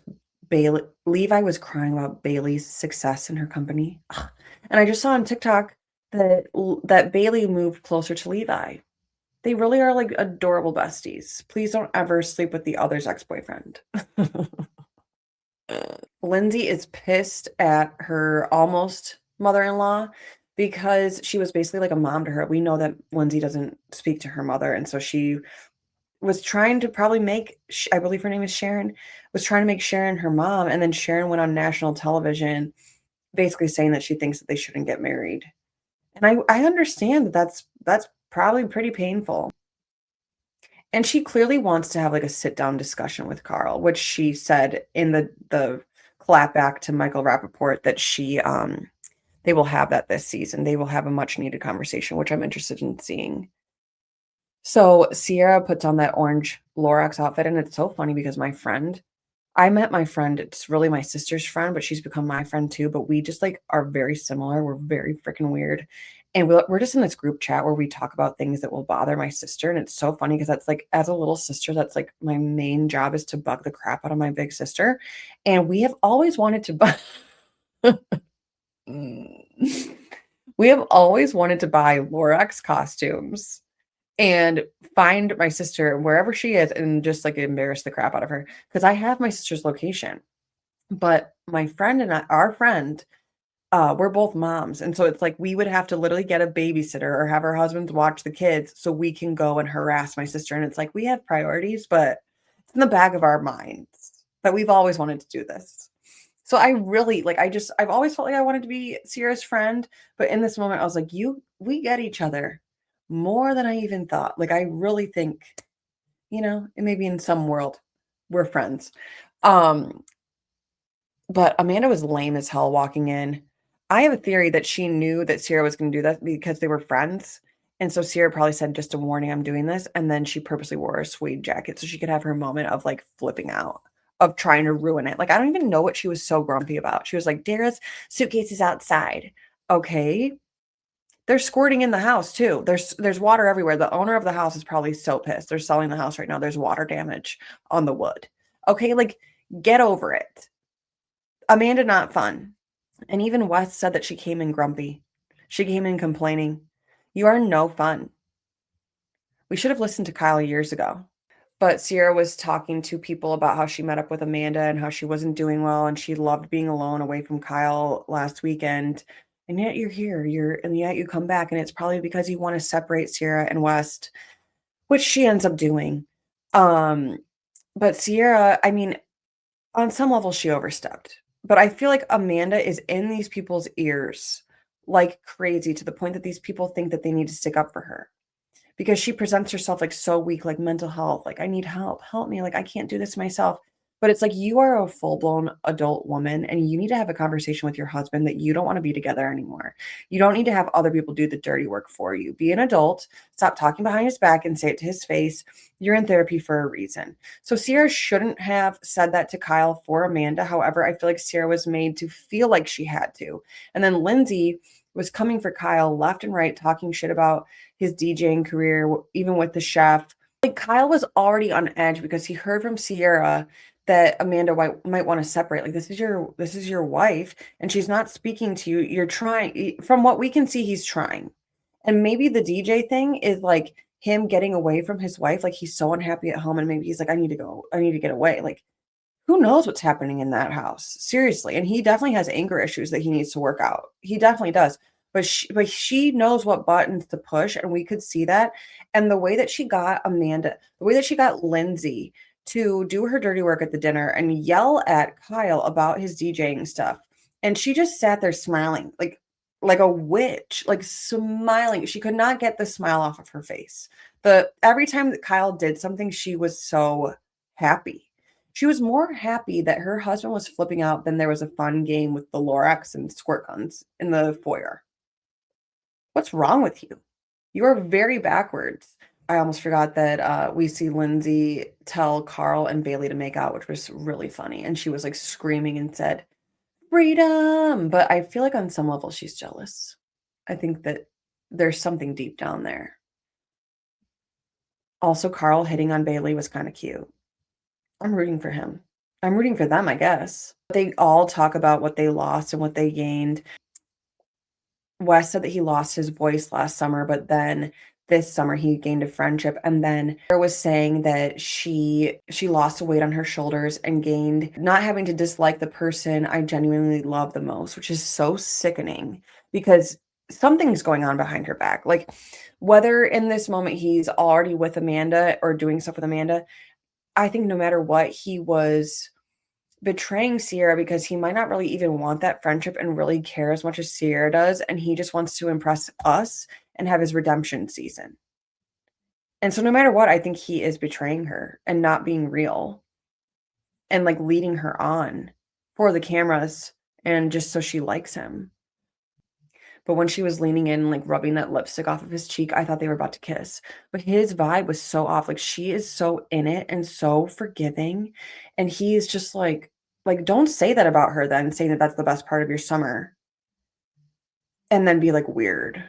Levi was crying about Bailey's success in her company. Ugh. And I just saw on TikTok that Bailey moved closer to Levi. They really are like adorable besties. Please don't ever sleep with the other's ex-boyfriend. Lindsay is pissed at her almost mother-in-law because she was basically like a mom to her. We know that Lindsay doesn't speak to her mother, and so she was trying to probably make, I believe her name is Sharon, was trying to make Sharon her mom, and then Sharon went on national television basically saying that she thinks that they shouldn't get married. And I understand that that's probably pretty painful. And she clearly wants to have like a sit-down discussion with Carl, which she said in the clap back to Michael Rappaport that they will have that this season. They will have a much needed conversation, which I'm interested in seeing. So Ciara puts on that orange Lorax outfit, and it's so funny because I met my friend, it's really my sister's friend, but she's become my friend too, but we just, like, are very similar, we're very freaking weird, and we're just in this group chat where we talk about things that will bother my sister, and it's so funny because that's, like, as a little sister, that's, like, my main job is to bug the crap out of my big sister, and we have always wanted to buy we have always wanted to buy Lorax costumes and find my sister wherever she is and just, like, embarrass the crap out of her because I have my sister's location. But my friend and our friend, we're both moms, and so it's like we would have to literally get a babysitter or have our husbands watch the kids so we can go and harass my sister, and it's like we have priorities, but it's in the back of our minds that we've always wanted to do this. So I really like, I've always felt like I wanted to be Ciara's friend, but in this moment, I was like, we get each other more than I even thought. Like, I really think, maybe in some world we're friends. Um, but Amanda was lame as hell walking in. I have a theory that she knew that Ciara was going to do that because they were friends. And so Ciara probably said, just a warning, I'm doing this. And then she purposely wore a suede jacket so she could have her moment of like flipping out, of trying to ruin it. Like, I don't even know what she was so grumpy about. She was like, Dara's suitcase is outside. Okay. They're squirting in the house too. There's water everywhere. The owner of the house is probably so pissed. They're selling the house right now. There's water damage on the wood. Okay, like get over it. Amanda not fun. And even Wes said that she came in grumpy. She came in complaining. You are no fun. We should have listened to Kyle years ago. But Ciara was talking to people about how she met up with Amanda and how she wasn't doing well and she loved being alone away from Kyle last weekend. And yet you're here, and yet you come back, and it's probably because you want to separate Ciara and West, which she ends up doing. But Ciara, I mean, on some level, she overstepped. But I feel like Amanda is in these people's ears like crazy, to the point that these people think that they need to stick up for her because she presents herself like so weak, like mental health, like I need help, help me, like I can't do this myself. But it's like you are a full-blown adult woman and you need to have a conversation with your husband that you don't want to be together anymore. You don't need to have other people do the dirty work for you. Be an adult, stop talking behind his back and say it to his face. You're in therapy for a reason. So Ciara shouldn't have said that to Kyle for Amanda. However, I feel like Ciara was made to feel like she had to. And then Lindsay was coming for Kyle left and right, talking shit about his DJing career, even with the chef. Like Kyle was already on edge because he heard from Ciara that Amanda might want to separate. Like this is your wife and she's not speaking to you. You're trying, from what we can see, he's trying. And maybe the DJ thing is like him getting away from his wife. Like he's so unhappy at home and maybe he's like, I need to go. I need to get away. Like who knows what's happening in that house? Seriously. And he definitely has anger issues that he needs to work out. He definitely does. But she knows what buttons to push, and we could see that. And the way that she got Amanda, the way that she got Lindsay to do her dirty work at the dinner and yell at Kyle about his DJing stuff. And she just sat there smiling, like a witch, like smiling. She could not get the smile off of her face. Every time that Kyle did something, she was so happy. She was more happy that her husband was flipping out than there was a fun game with the Lorax and squirt guns in the foyer. What's wrong with you? You are very backwards. I almost forgot that we see Lindsay tell Carl and Bailey to make out, which was really funny. And she was like screaming and said, freedom. But I feel like on some level she's jealous. I think that there's something deep down there. Also, Carl hitting on Bailey was kind of cute. I'm rooting for him. I'm rooting for them, I guess. They all talk about what they lost and what they gained. Wes said that he lost his voice last summer, but then this summer he gained a friendship. And then Torre was saying that she lost weight on her shoulders and gained not having to dislike the person I genuinely love the most, which is so sickening because something's going on behind her back. Like whether in this moment he's already with Amanda or doing stuff with Amanda, I think no matter what, he was betraying Ciara because he might not really even want that friendship and really care as much as Ciara does. And he just wants to impress us and have his redemption season. And so no matter what, I think he is betraying her and not being real and like leading her on for the cameras and just so she likes him. But when she was leaning in, like rubbing that lipstick off of his cheek, I thought they were about to kiss. But his vibe was so off. Like she is so in it and so forgiving. And he is just like, don't say that about her then, saying that that's the best part of your summer. And then be like weird.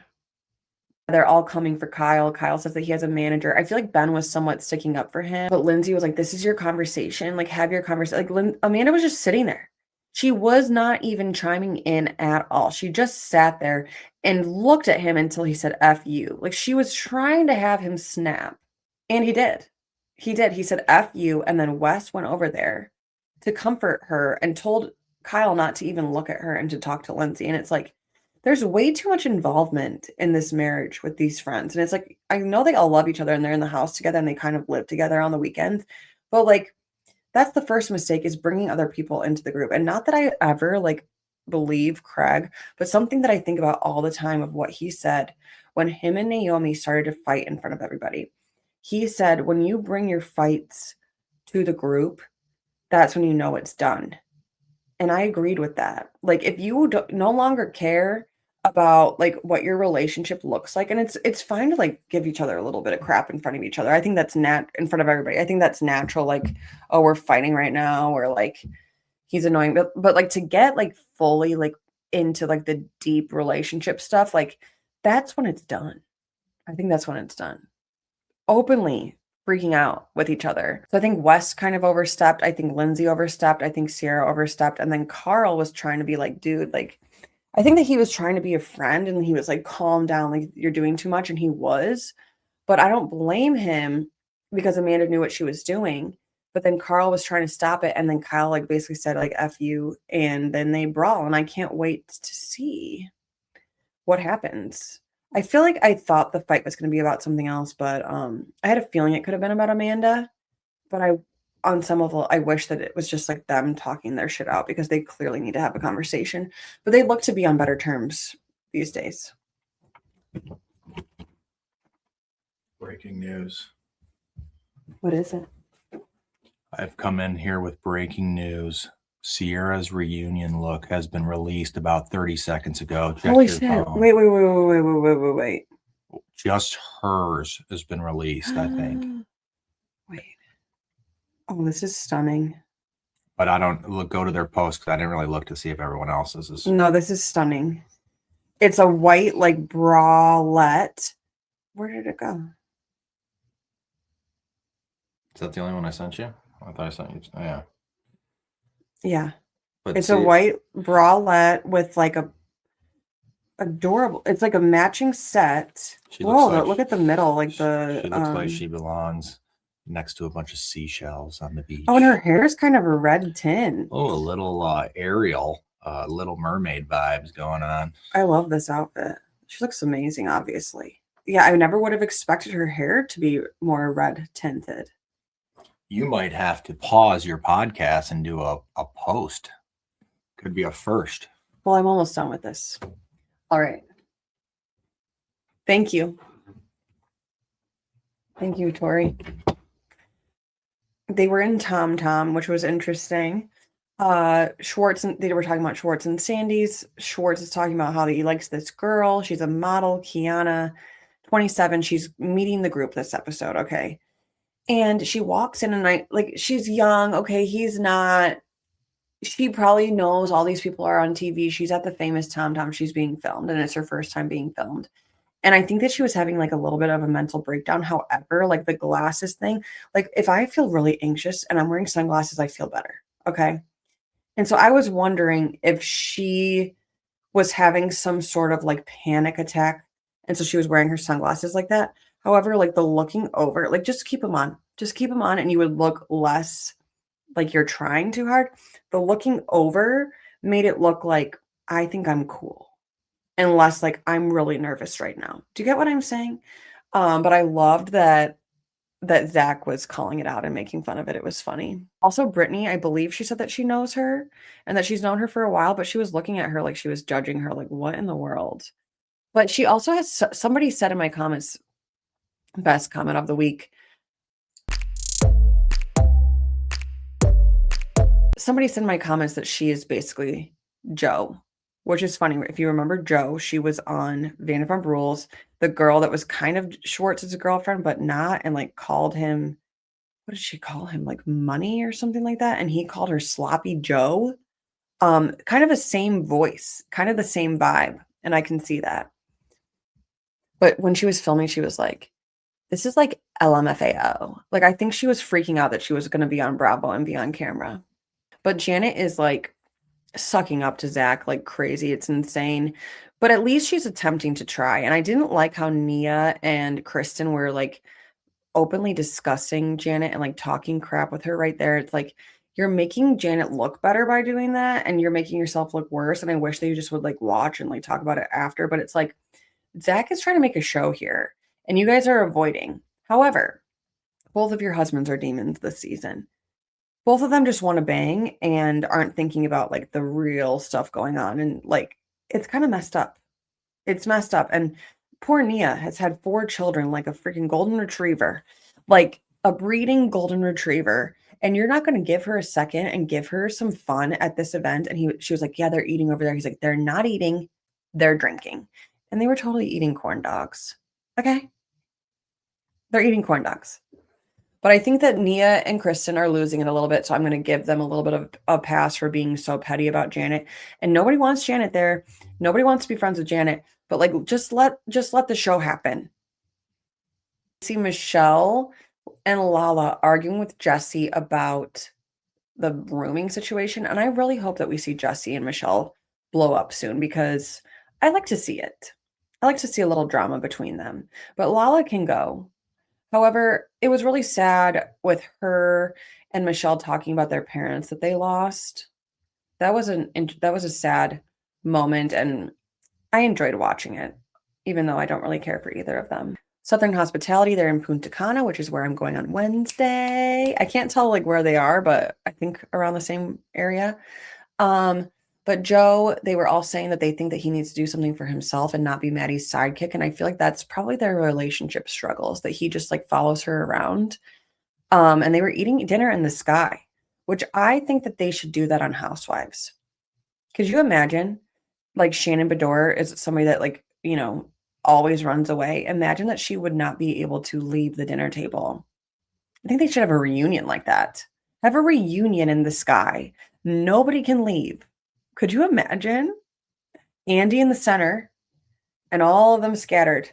They're all coming for Kyle. Kyle says that he has a manager. I feel like Ben was somewhat sticking up for him. But Lindsay was like, this is your conversation. Like have your conversation. Like Amanda was just sitting there. She was not even chiming in at all. She just sat there and looked at him until he said, F you. Like she was trying to have him snap. And he did. He did. He said, F you. And then Wes went over there to comfort her and told Kyle not to even look at her and to talk to Lindsay. And it's like, there's way too much involvement in this marriage with these friends. And it's like, I know they all love each other and they're in the house together and they kind of live together on the weekends. But like, that's the first mistake, is bringing other people into the group. And not that I ever like believe Craig, but something that I think about all the time of what he said when him and Naomi started to fight in front of everybody. He said, when you bring your fights to the group, that's when you know it's done. And I agreed with that. Like if you no longer care about like what your relationship looks like, and it's fine to like give each other a little bit of crap in front of each other. I think that's in front of everybody. I think that's natural. Like, oh, we're fighting right now, or like he's annoying, but like to get like fully like into like the deep relationship stuff, like that's when it's done. I think that's when it's done. Openly freaking out with each other. So I think Wes kind of overstepped. I think Lindsay overstepped. I think Ciara overstepped. And then Carl was trying to be like, dude, like, I think that he was trying to be a friend and he was like, calm down, like you're doing too much. And he was, but I don't blame him because Amanda knew what she was doing. But then Carl was trying to stop it, and then Kyle like basically said like "F you," and then they brawl, and I can't wait to see what happens. I feel like I thought the fight was going to be about something else, but I had a feeling it could have been about Amanda. But on some level, I wish that it was just like them talking their shit out because they clearly need to have a conversation. But they look to be on better terms these days. Breaking news. What is it? I've come in here with breaking news. Ciara's reunion look has been released about 30 seconds ago. Check Holy your shit. phone. Wait. Just hers has been released, I think. Wait. Oh, this is stunning. But I don't go to their post because I didn't really look to see if everyone else's is. No, this is stunning. It's a white like bralette. Where did it go? Is that the only one I sent you? I thought I sent you. Oh, yeah. Yeah. But It's a white bralette with like a adorable. It's like a matching set. Whoa, look at the middle, like she looks like she belongs next to a bunch of seashells on the beach. Oh, and her hair is kind of a red tint. Oh, a little Ariel, Little Mermaid vibes going on. I love this outfit. She looks amazing, obviously. Yeah, I never would have expected her hair to be more red tinted. You might have to pause your podcast and do a post. Could be a first. Well, I'm almost done with this. All right. Thank you. Thank you, Torre. They were in Tom Tom, which was interesting. Schwartz, and they were talking about Schwartz and Sandy's. Schwartz is talking about how he likes this girl. She's a model, Kiana, 27. She's meeting the group this episode, okay? And she walks in and she's young, okay? He's not. She probably knows all these people are on TV. She's at the famous Tom Tom. She's being filmed, and it's her first time being filmed. And I think that she was having like a little bit of a mental breakdown. However, like the glasses thing, like if I feel really anxious and I'm wearing sunglasses, I feel better. Okay. And so I was wondering if she was having some sort of like panic attack. And so she was wearing her sunglasses like that. However, like the looking over, like just keep them on, and you would look less like you're trying too hard. The looking over made it look like I think I'm cool. And less like I'm really nervous right now. Do you get what I'm saying? But I loved that Zach was calling it out and making fun of it. It was funny. Also, Brittany, I believe she said that she knows her and that she's known her for a while, but she was looking at her like she was judging her, like, what in the world? But she also has, somebody said in my comments, best comment of the week. Somebody said in my comments that she is basically Joe. Which is funny. If you remember Joe, she was on Vanderpump Rules, the girl that was kind of Schwartz's girlfriend, but not, and like called him, what did she call him? Like money or something like that. And he called her Sloppy Joe. Kind of the same voice, kind of the same vibe. And I can see that. But when she was filming, she was like, this is like LMFAO. Like, I think she was freaking out that she was going to be on Bravo and be on camera. But Janet is like, sucking up to Zach like crazy. It's insane. But at least she's attempting to try. And I didn't like how Nia and Kristen were like openly discussing Janet and like talking crap with her right there. It's like you're making Janet look better by doing that, and you're making yourself look worse. And I wish they just would like watch and like talk about it after. But it's like Zach is trying to make a show here and you guys are avoiding. However, both of your husbands are demons this season. Both of them just want to bang and aren't thinking about like the real stuff going on. And like, it's kind of messed up. It's messed up. And poor Nia has had 4 children, like a freaking golden retriever, like a breeding golden retriever. And you're not going to give her a second and give her some fun at this event. And she was like, yeah, they're eating over there. He's like, they're not eating, they're drinking. And they were totally eating corn dogs. Okay. They're eating corn dogs. But I think that Nia and Kristen are losing it a little bit. So I'm going to give them a little bit of a pass for being so petty about Janet. And nobody wants Janet there. Nobody wants to be friends with Janet. But like, just let the show happen. See Michelle and Lala arguing with Jesse about the rooming situation. And I really hope that we see Jesse and Michelle blow up soon because I like to see it. I like to see a little drama between them. But Lala can go. However, it was really sad with her and Michelle talking about their parents that they lost. That was a sad moment, and I enjoyed watching it, even though I don't really care for either of them. Southern Hospitality, they're in Punta Cana, which is where I'm going on Wednesday. I can't tell like where they are, but I think around the same area. But Joe, they were all saying that they think that he needs to do something for himself and not be Maddie's sidekick. And I feel like that's probably their relationship struggles, that he just like follows her around. And they were eating dinner in the sky, which I think that they should do that on Housewives. Could you imagine? Like Shannon Bedore is somebody that like, always runs away. Imagine that she would not be able to leave the dinner table. I think they should have a reunion like that. Have a reunion in the sky. Nobody can leave. Could you imagine? Andy in the center and all of them scattered.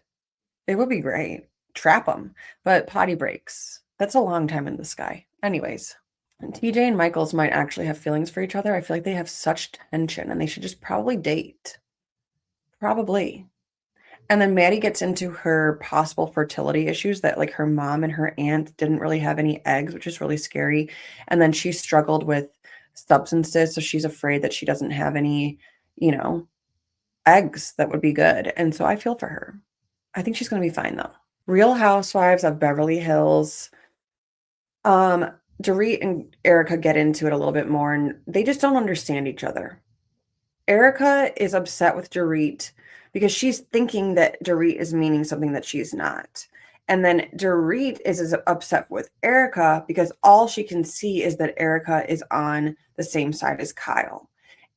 It would be great. Trap them. But potty breaks. That's a long time in the sky. Anyways, TJ and Michaels might actually have feelings for each other. I feel like they have such tension and they should just probably date. Probably. And then Maddie gets into her possible fertility issues, that like her mom and her aunt didn't really have any eggs, which is really scary. And then she struggled with substances, so she's afraid that she doesn't have any, eggs that would be good. And so I feel for her. I think she's going to be fine though. Real Housewives of Beverly Hills. Dorit and Erica get into it a little bit more, and they just don't understand each other. Erica is upset with Dorit because she's thinking that Dorit is meaning something that she's not. And then Dorit is upset with Erica because all she can see is that Erica is on the same side as Kyle.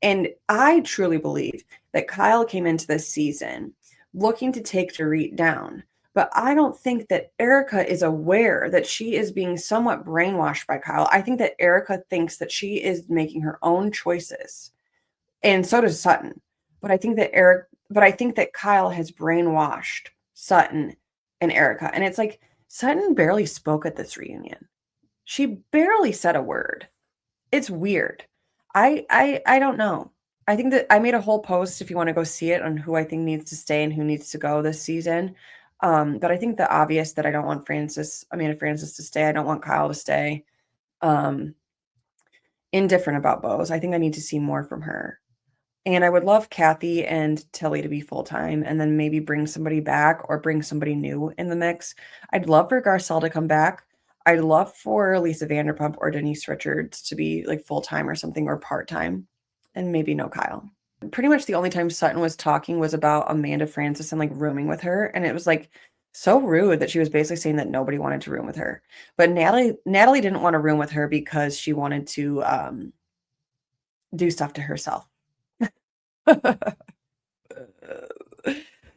And I truly believe that Kyle came into this season looking to take Dorit down. But I don't think that Erica is aware that she is being somewhat brainwashed by Kyle. I think that Erica thinks that she is making her own choices. And so does Sutton. But I think that Kyle has brainwashed Sutton and Erica. And it's like Sutton barely spoke at this reunion. She barely said a word. It's weird. I don't know. I think that I made a whole post, if you want to go see it, on who I think needs to stay and who needs to go this season. But I think the obvious that I don't want Amanda Francis to stay. I don't want Kyle to stay. Indifferent about Bose. I think I need to see more from her. And I would love Kathy and Tilly to be full-time and then maybe bring somebody back or bring somebody new in the mix. I'd love for Garcelle to come back. I'd love for Lisa Vanderpump or Denise Richards to be like full-time or something, or part-time, and maybe no Kyle. Pretty much the only time Sutton was talking was about Amanda Francis and like rooming with her. And it was like so rude that she was basically saying that nobody wanted to room with her. But Natalie didn't want to room with her because she wanted to do stuff to herself.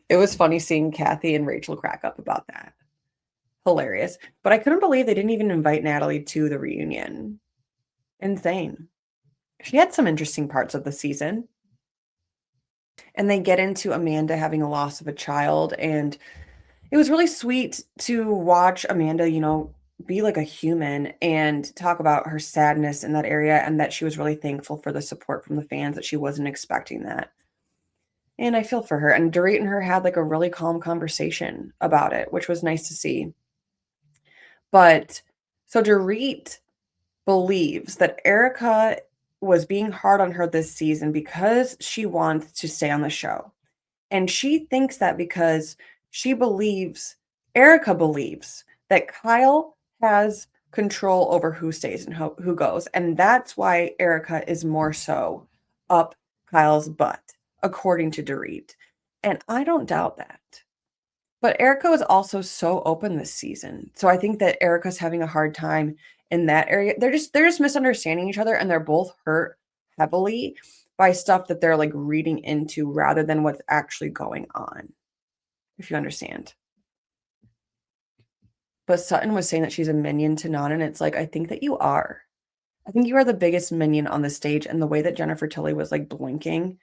It was funny seeing Kathy and Rachel crack up about that. Hilarious. But I couldn't believe they didn't even invite Natalie to the reunion. Insane. She had some interesting parts of the season. And they get into Amanda having a loss of a child. And it was really sweet to watch Amanda, be like a human and talk about her sadness in that area, and that she was really thankful for the support from the fans, that she wasn't expecting that. And I feel for her. And Dorit and her had like a really calm conversation about it, which was nice to see. But so Dorit believes that Erica was being hard on her this season because she wants to stay on the show. And she thinks that because Erica believes that Kyle has control over who stays and who goes. And that's why Erica is more so up Kyle's butt, according to Dorit. And I don't doubt that. But Erica was also so open this season. So I think that Erica's having a hard time in that area. They're just misunderstanding each other, and they're both hurt heavily by stuff that they're like reading into rather than what's actually going on, if you understand. But Sutton was saying that she's a minion to Nana, and it's like, I think that you are. I think you are the biggest minion on the stage. And the way that Jennifer Tilly was like blinking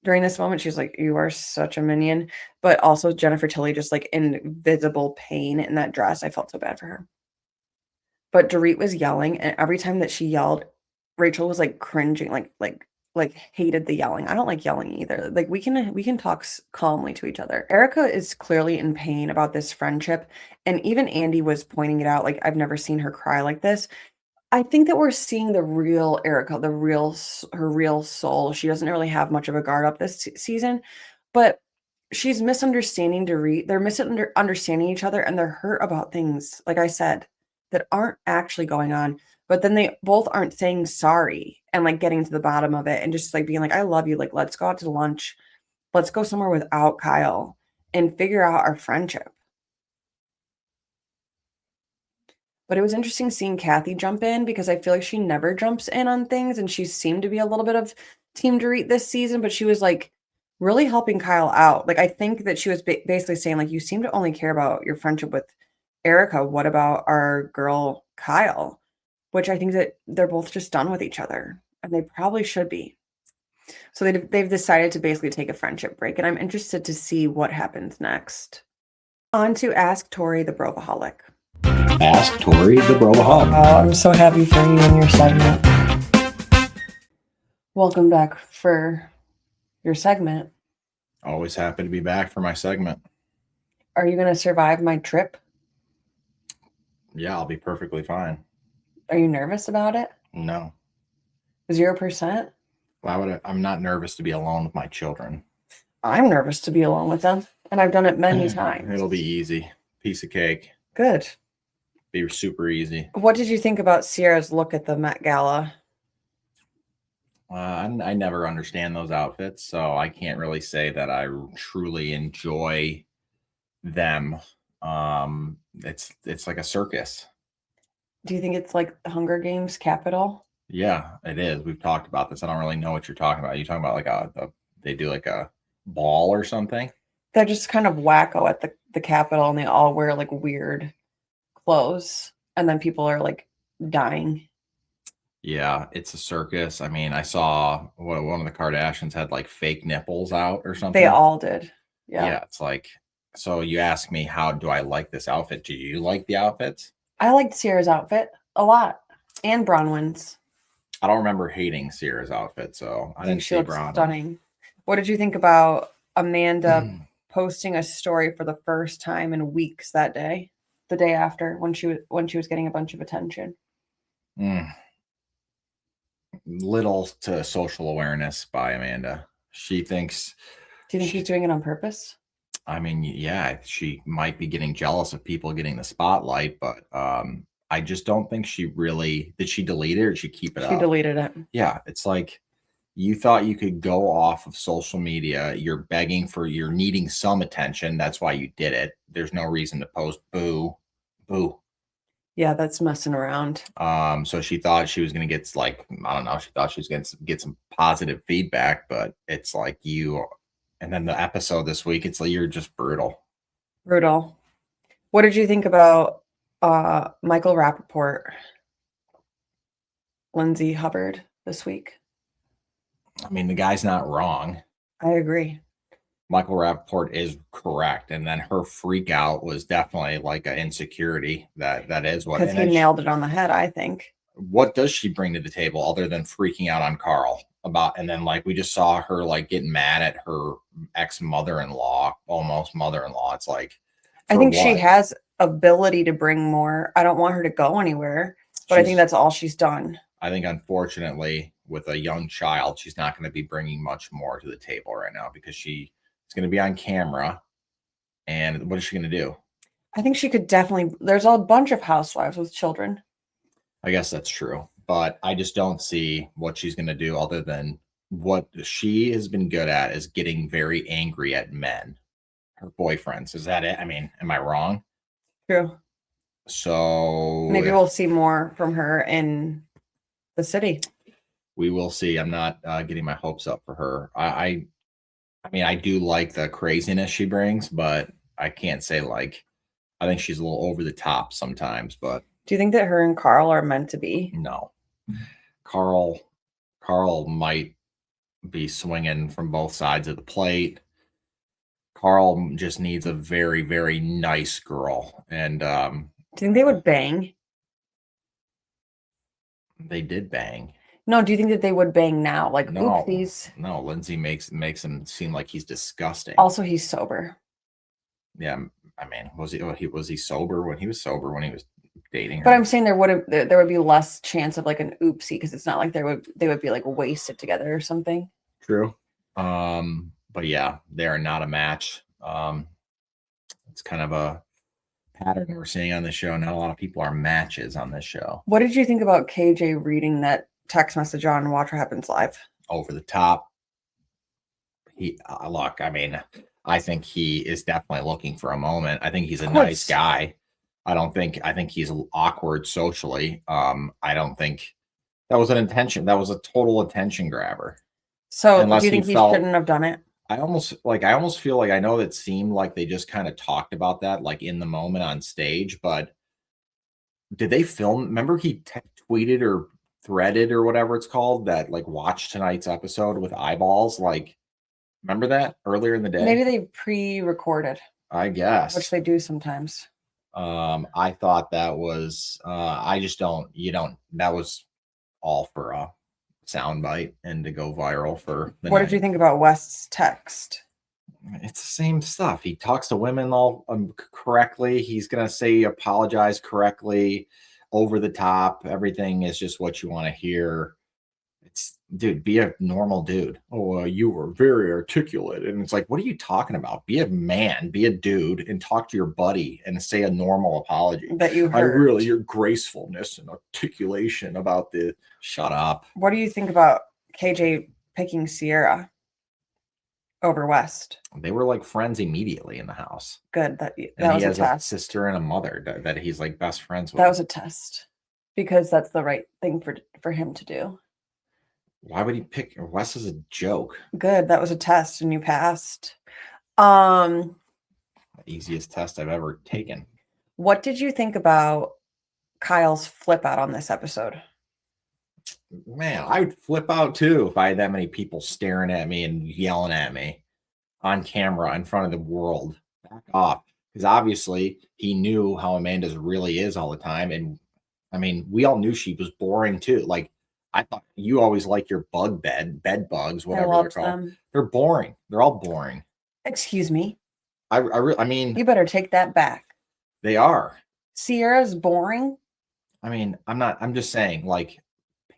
during this moment, she was like, you are such a minion. But also Jennifer Tilly just like in visible pain in that dress. I felt so bad for her. But Dorit was yelling, and every time that she yelled, Rachel was like cringing, like like hated the yelling. I don't like yelling either. Like we can talk calmly to each other. Erica is clearly in pain about this friendship, and even Andy was pointing it out. Like I've never seen her cry like this. I think that we're seeing the real Erica, her real soul. She doesn't really have much of a guard up this season, but she's misunderstanding to read. They're misunderstanding each other, and they're hurt about things, like I said, that aren't actually going on. But then they both aren't saying sorry and like getting to the bottom of it and just like being like, I love you. Like, let's go out to lunch. Let's go somewhere without Kyle and figure out our friendship. But it was interesting seeing Kathy jump in because I feel like she never jumps in on things, and she seemed to be a little bit of Team Dorit this season, but she was like really helping Kyle out. Like I think that she was basically saying like, you seem to only care about your friendship with Erica. What about our girl Kyle? Which I think that they're both just done with each other, and they probably should be. So they've decided to basically take a friendship break, and I'm interested to see what happens next. On to Ask Torre, the Bravoholic. Ask Torre, the BROvoholic. Oh, I'm so happy for you and your segment. Welcome back for your segment. Always happy to be back for my segment. Are you going to survive my trip? Yeah, I'll be perfectly fine. Are you nervous about it? No. 0%? Why would I'm not nervous to be alone with my children. I'm nervous to be alone with them, and I've done it many times. It'll be easy. Piece of cake. Good. Be super easy. What did you think about Ciara's look at the Met Gala? I never understand those outfits, so I can't really say that I truly enjoy them. It's like a circus. Do you think it's like the Hunger Games capital? Yeah, it is. We've talked about this. I don't really know what you're talking about. Are you talking about like they do like a ball or something? They're just kind of wacko at the Capitol, and they all wear like weird clothes, and then people are like dying. Yeah, it's a circus. I mean, I saw one of the Kardashians had like fake nipples out or something. They all did. Yeah, it's like, so you ask me, how do I like this outfit? Do you like the outfits? I liked Ciara's outfit a lot, and Bronwyn's. I don't remember hating Ciara's outfit, so I didn't She see looked Bronwyn. stunning. What did you think about Amanda posting a story for the first time in weeks that day, the day after, when she was getting a bunch of attention? Little to social awareness by Amanda. She thinks. Do you think she's doing it on purpose? I mean, yeah, she might be getting jealous of people getting the spotlight, but I just don't think she really did. She delete it or did she keep it up? She deleted it. Yeah, it's like you thought you could go off of social media. You're needing some attention. That's why you did it. There's no reason to post boo. Yeah, that's messing around. So she thought she was going to get like, I don't know. She thought she was going to get some positive feedback, but it's like and then the episode this week, it's like, you're just brutal. Brutal. What did you think about Michael Rappaport, Lindsay Hubbard this week? I mean, the guy's not wrong. I agree. Michael Rappaport is correct. And then her freak out was definitely like an insecurity. That is what. Because he nailed it on the head, I think. What does she bring to the table other than freaking out on Carl about? And then like we just saw her like getting mad at her ex-mother-in-law, almost mother-in-law. It's like, I think she has ability to bring more. I don't want her to go anywhere, but I think that's all she's done. I think unfortunately with a young child, she's not going to be bringing much more to the table right now because she's going to be on camera. And what is she going to do? I think she could definitely, there's a bunch of housewives with children. I guess that's true, but I just don't see what she's going to do other than what she has been good at is getting very angry at men, her boyfriends. Is that it? I mean, am I wrong? True. So maybe we'll see more from her in the city. We will see. I'm not getting my hopes up for her. I mean, I do like the craziness she brings, but I can't say like, I think she's a little over the top sometimes, but. Do you think that her and Carl are meant to be? No. Carl might be swinging from both sides of the plate. Carl just needs a very, very nice girl. And do you think they would bang? They did bang. No, do you think that they would bang now? Like, No, oopsies. no. Lindsay makes him seem like he's disgusting. Also, he's sober. Yeah, I mean, was he sober when he was sober when he was dating her? But I'm saying there would be less chance of like an oopsie because it's not like they would be like wasted together or something. True. But yeah, they are not a match. It's kind of a pattern we're seeing on the show. Not a lot of people are matches on this show. What did you think about KJ reading that text message on Watch What Happens Live? Over the top. Look, I mean, I think he is definitely looking for a moment. I think he's a nice guy. I think he's awkward socially. I don't think that was an intention. That was a total attention grabber. So do you think he shouldn't have done it? I almost feel like I know that seemed like they just kind of talked about that like in the moment on stage, but did they film? Remember he tweeted or threaded or whatever it's called that like watch tonight's episode with eyeballs. Like, remember that earlier in the day? Maybe they pre-recorded. I guess. Which they do sometimes. I thought that was that was all for a soundbite and to go viral for the What night. did you think about West's text? It's the same stuff. He talks to women all correctly. He's gonna say apologize correctly, over the top. Everything is just what you want to hear. It's, dude, be a normal dude. Oh, you were very articulate. And it's like, what are you talking about? Be a man, be a dude, and talk to your buddy and say a normal apology. That you heard. Your gracefulness and articulation about the, shut up. What do you think about KJ picking Ciara over West? They were like friends immediately in the house. Good. That And was he a has test. a sister and a mother that he's like best friends with. That was a test because that's the right thing for him to do. Why would he pick Wes? Is a joke. Good. That was a test and you passed. The easiest test I've ever taken. What did you think about Kyle's flip out on this episode? Man, I would flip out too if I had that many people staring at me and yelling at me on camera in front of the world. Back off. Because obviously he knew how Amanda's really is all the time. And I mean, we all knew she was boring too. Like, I thought you always like your bed bugs, whatever they're called. Them. They're boring. They're all boring. Excuse me. I mean, you better take that back. They are. Ciara's boring. I mean, I'm just saying, like,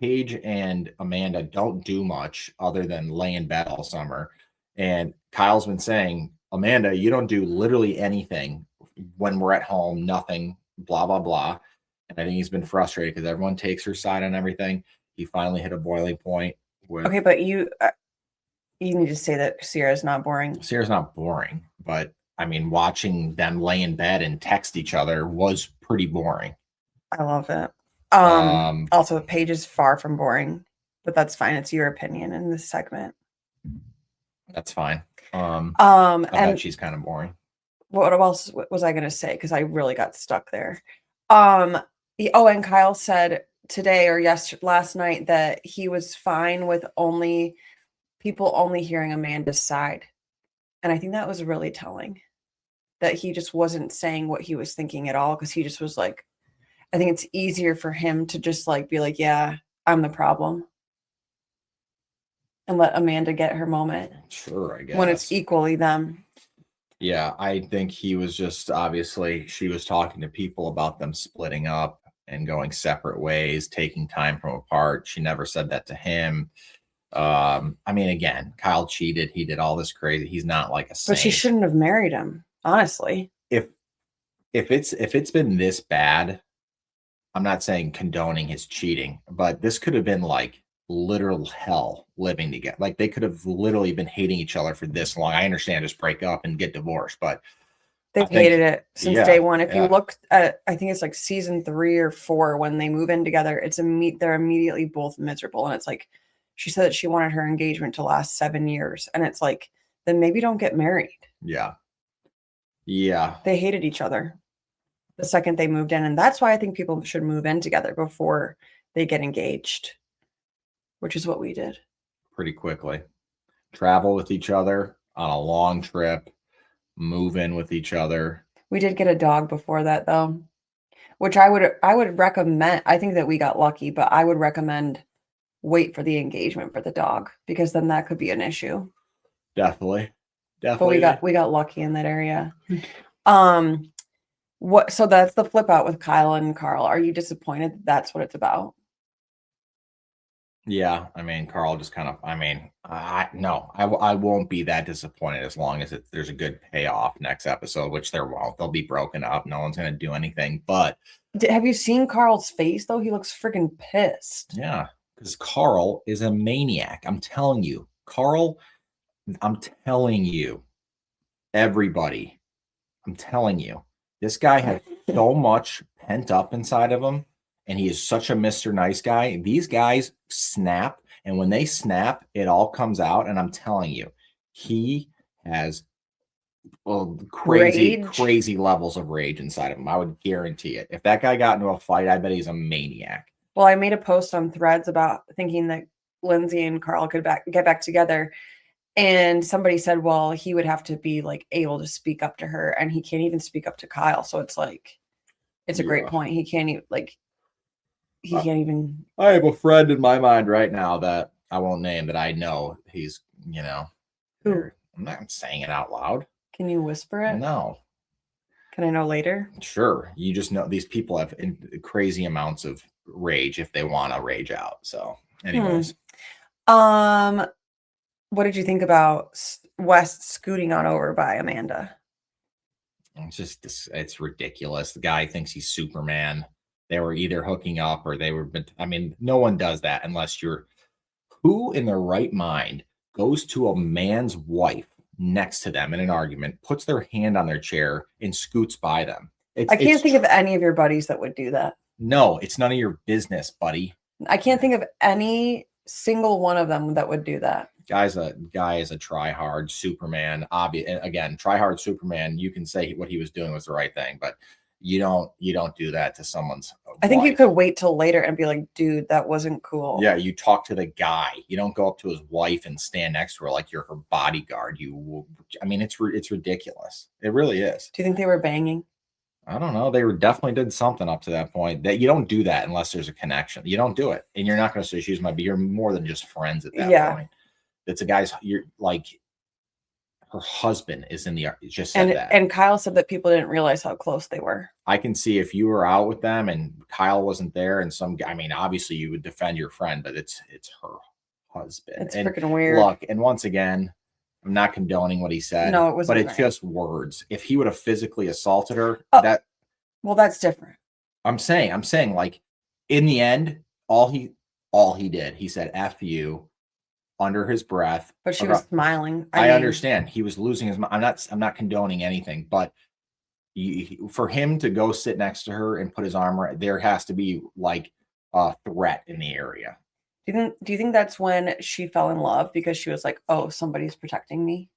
Paige and Amanda don't do much other than lay in bed all summer. And Kyle's been saying, Amanda, you don't do literally anything when we're at home, nothing, blah, blah, blah. And I think he's been frustrated because everyone takes her side on everything. He finally hit a boiling point. Okay, but you need to say that Ciara's not boring. Ciara's not boring, but I mean, watching them lay in bed and text each other was pretty boring. I love it. Also, Paige is far from boring, but that's fine. It's your opinion in this segment. That's fine. I bet she's kind of boring. What else was I going to say? Because I really got stuck there. And Kyle said today or last night that he was fine with people only hearing Amanda's side. And I think that was really telling, that he just wasn't saying what he was thinking at all. Because he just was like, I think it's easier for him to just like be like, yeah, I'm the problem. And let Amanda get her moment. Sure, I guess. When it's equally them. Yeah, I think he was just, obviously, she was talking to people about them splitting up and going separate ways, taking time from apart. She never said that to him. I mean, again, Kyle cheated. He did all this crazy. He's not like a saint. But she shouldn't have married him, honestly. If it's been this bad, I'm not saying condoning his cheating, but this could have been like literal hell living together. Like, they could have literally been hating each other for this long. I understand, just break up and get divorced, but they've hated it since day one. If you look at, I think it's like season 3 or 4, when they move in together, they're immediately both miserable. And it's like, she said that she wanted her engagement to last 7 years. And it's like, then maybe don't get married. Yeah. Yeah. They hated each other the second they moved in. And that's why I think people should move in together before they get engaged, which is what we did. Pretty quickly. Travel with each other on a long trip, move in with each other. We did get a dog before that, though, which I would recommend. I think that we got lucky, but I would recommend wait for the engagement for the dog, because then that could be an issue. Definitely. But we got lucky in that area. So that's the flip out with Kyle and Carl. Are you disappointed that that's what it's about? Yeah, I mean, Carl just kind of, I mean, I won't be that disappointed as long as there's a good payoff next episode, which there won't. They'll be broken up. No one's going to do anything. But have you seen Carl's face, though? He looks freaking pissed. yeah, because Carl is a maniac. I'm telling you, Carl, I'm telling you, everybody, I'm telling you, this guy has so much pent up inside of him. And he is such a Mr. Nice Guy. These guys snap, and when they snap, it all comes out. And I'm telling you, he has crazy levels of rage inside of him. I would guarantee it. If that guy got into a fight, I bet he's a maniac. Well, I made a post on Threads about thinking that Lindsay and Carl could get back together. And somebody said, well, he would have to be like able to speak up to her, and he can't even speak up to Kyle. So it's like, it's a great point. He can't even he can't even. I have a friend in my mind right now that I won't name, that I know he's, Who? I'm not saying it out loud. Can you whisper it? No. Can I know later? Sure. You just know these people have crazy amounts of rage if they want to rage out. So anyways. What did you think about West scooting on over by Amanda? It's just, it's ridiculous. The guy thinks he's Superman. They were either hooking up or they were, I mean, no one does that unless who in their right mind goes to a man's wife next to them in an argument, puts their hand on their chair and scoots by them. I can't think of any of your buddies that would do that. No, it's none of your business, buddy. I can't think of any single one of them that would do that. Guy is a try-hard Superman. Again, try-hard Superman. You can say what he was doing was the right thing, but you don't do that to someone's I think wife. you could wait till later and be like, dude, that wasn't cool. Yeah, you talk to the guy. You don't go up to his wife and stand next to her like you're her bodyguard. I mean, it's ridiculous. It really is. Do you think they were banging? I don't know. They definitely did something up to that point. That you don't do that unless there's a connection. You don't do it, and you're not going to say she's my. You're more than just friends at that point. It's a guy's. You're like, her husband is in the. Just said that. And Kyle said that people didn't realize how close they were. I can see if you were out with them and Kyle wasn't there, and some guy. I mean, obviously you would defend your friend, but it's her husband. It's freaking weird. Look, and once again, I'm not condoning what he said. No, it wasn't. But it's just words. If he would have physically assaulted her, that's different. I'm saying, like, in the end, all he did, he said "F you" under his breath. But she was smiling. I understand. He was losing his mind. I'm not condoning anything, but for him to go sit next to her and put his arm right, there has to be like a threat in the area. Do you think that's when she fell in love, because she was like, oh, somebody's protecting me?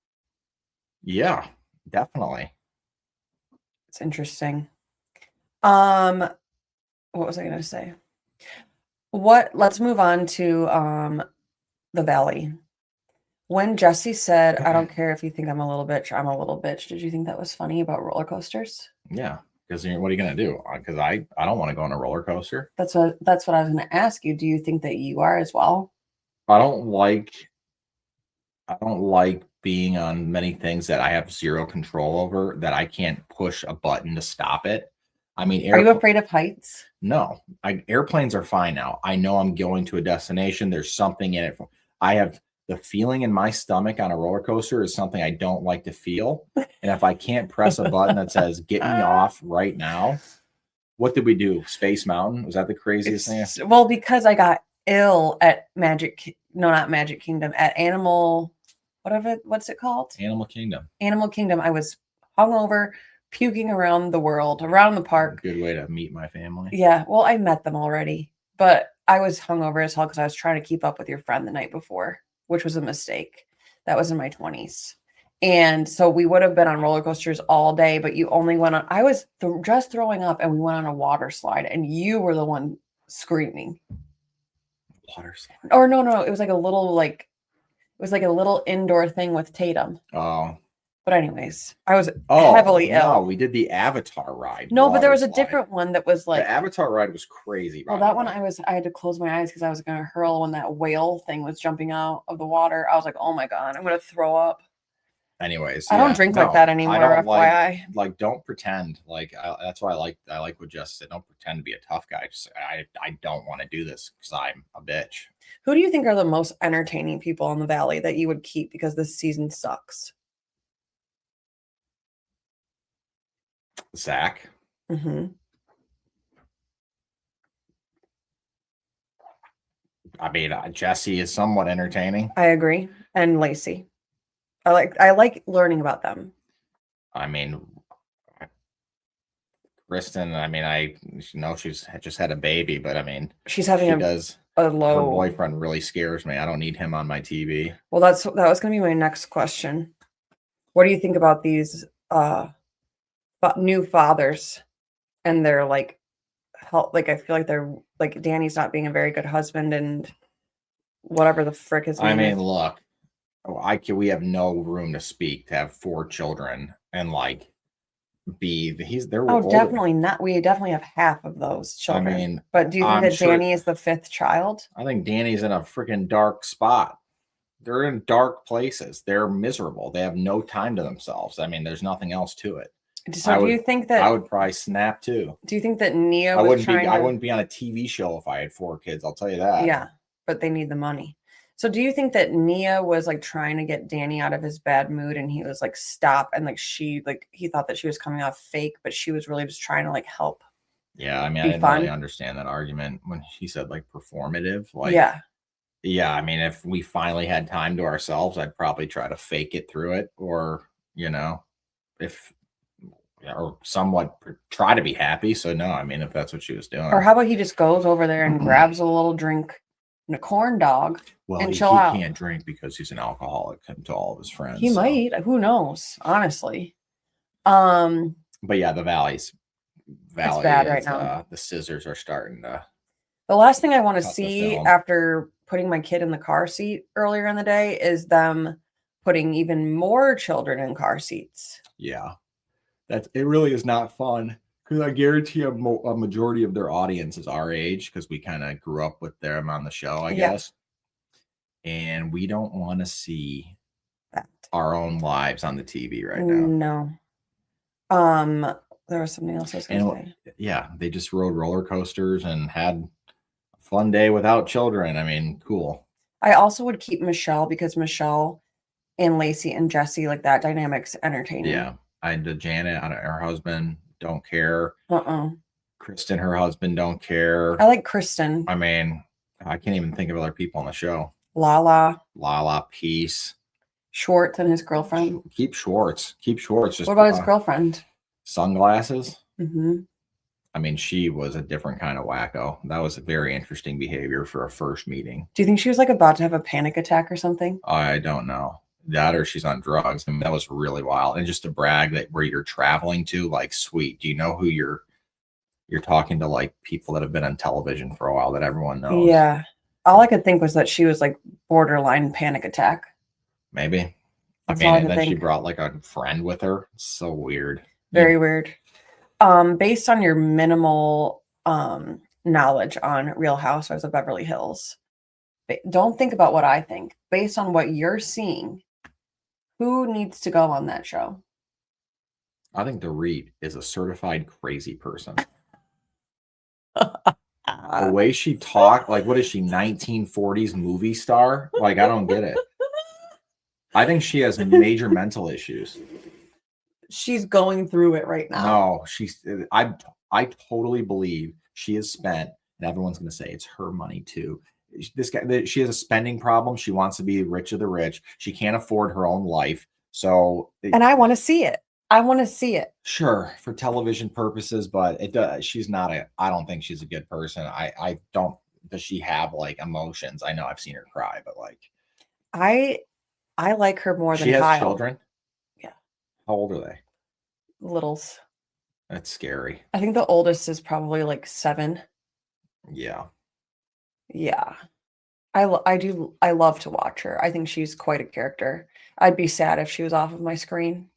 Yeah, definitely. It's interesting. What was I going to say? Let's move on to the Valley. When Jesse said, I don't care if you think I'm a little bitch, I'm a little bitch. Did you think that was funny about roller coasters? Yeah. Because what are you going to do? Because I don't want to go on a roller coaster. That's what I was going to ask you. Do you think that you are as well? I don't like being on many things that I have zero control over, that I can't push a button to stop it. I mean, are you afraid of heights? No, airplanes are fine now. I know I'm going to a destination. There's something in it. I have the feeling in my stomach on a roller coaster is something I don't like to feel. And if I can't press a button that says, get me off right now. What did we do? Space Mountain? Was that the craziest thing? Well, because I got ill at not Magic Kingdom, at what's it called? Animal Kingdom. Animal Kingdom. I was hungover, puking around the world, around the park. Good way to meet my family. Yeah. Well, I met them already, but I was hungover as hell because I was trying to keep up with your friend the night before, which was a mistake. That was in my 20s. And so we would have been on roller coasters all day, but you only went on, I was just throwing up, and we went on a water slide, and you were the one screaming. Water slide? Or no. It was like a little, indoor thing with Tatum. Oh. But anyways, I was Oh, heavily no, ill. we did the Avatar ride. No, but there was water a slide. different one that was like The Avatar ride was crazy. well, by the that one way. I had to close my eyes because I was gonna hurl when that whale thing was jumping out of the water. I was like, oh my god, I'm gonna throw up. Anyways, I don't yeah, drink like no, that I anymore, don't FYI. don't pretend like that's why I like what Jess said. Don't pretend to be a tough guy. Just I don't want to do this because I'm a bitch. Who do you think are the most entertaining people in the valley that you would keep because this season sucks? Zach, Mm-hmm. I mean, Jesse is somewhat entertaining. I agree. And Lacey. I like learning about them. I mean, Kristen, I mean, I know she's just had a baby, but I mean, She's having she a does. a Her low. boyfriend really scares me. I don't need him on my TV. Well, that was going to be my next question. What do you think about these new fathers and their like help? Like, I feel like they're like Danny's not being a very good husband, and whatever the frick his I name mean, is. look, we have no room to speak to have 4 children and like they're Oh, older. definitely not. We definitely have half of those children. mean, but do you think I'm that sure- Danny is the 5th child? I think Danny's in a freaking dark spot. They're in dark places. They're miserable. They have no time to themselves. I mean, there's nothing else to it. So do you think that I would probably snap too. do you think that Nia I was wouldn't trying be to I wouldn't be on a TV show if I had 4 kids. I'll tell you that. Yeah, but they need the money. So do you think that Nia was like trying to get Danny out of his bad mood and he was like stop and like he thought that she was coming off fake, but she was really just trying to like help. Yeah, I mean, Be I didn't really fun. understand that argument when she said like performative. Like, Yeah. I mean, if we finally had time to ourselves, I'd probably try to fake it through it, or if or somewhat try to be happy. So no, I mean, if that's what she was doing, Or how about he just goes over there and grabs a little drink and a corn dog and chill out. He can't drink because he's an alcoholic to all of his friends. He might. Who knows? Honestly. But yeah, the Valley bad right now. The scissors are starting to. The last thing I want to cut the see film. after putting my kid in the car seat earlier in the day is them putting even more children in car seats. Yeah, it really is not fun because I guarantee a majority of their audience is our age because we kind of grew up with them on the show, I guess. And we don't want to see that our own lives on the TV right now. No. There was something else I was going to say. Yeah, they just rode roller coasters and had a fun day without children. I mean, cool. I also would keep Michelle because Michelle and Lacey and Jesse, like that dynamic's entertaining. Yeah. Janet, her husband, don't care. Kristen, her husband, don't care. I like Kristen. I mean, I can't even think of other people on the show. Lala, Peace. Schwartz and his girlfriend. Keep Schwartz. Just what about his girlfriend? Sunglasses. Mm-hmm. I mean, she was a different kind of wacko. That was a very interesting behavior for a first meeting. Do you think she was like about to have a panic attack or something? I don't know. That or she's on drugs. I mean, that was really wild. And just to brag that where you're traveling to, like, sweet. Do you know who you're talking to, like people that have been on television for a while that everyone knows? Yeah. All I could think was that she was like borderline panic attack. Maybe. That's I mean, all I and could then she think. brought like a friend with her. So weird. Very weird. Based on your minimal knowledge on Real Housewives of Beverly Hills, don't think about what I think. Based on what you're seeing, who needs to go on that show? I think the Reed is a certified crazy person. The way she talked, like, what is she, 1940s movie star? Like, I don't get it. I think she has major mental issues. She's going through it right now. No, I totally believe she has spent, and everyone's going to say it's her money too. She has a spending problem. She wants to be rich of the rich. She can't afford her own life. So, and I want to see it. I want to see it. Sure, for television purposes, but she's not I don't think she's a good person. I don't. Does she have like emotions? I know I've seen her cry, but like, I like her more than she has Kyle. children. Yeah. How old are they? Littles. That's scary. I think the oldest is probably like 7. Yeah. Yeah. I love to watch her. I think she's quite a character. I'd be sad if she was off of my screen.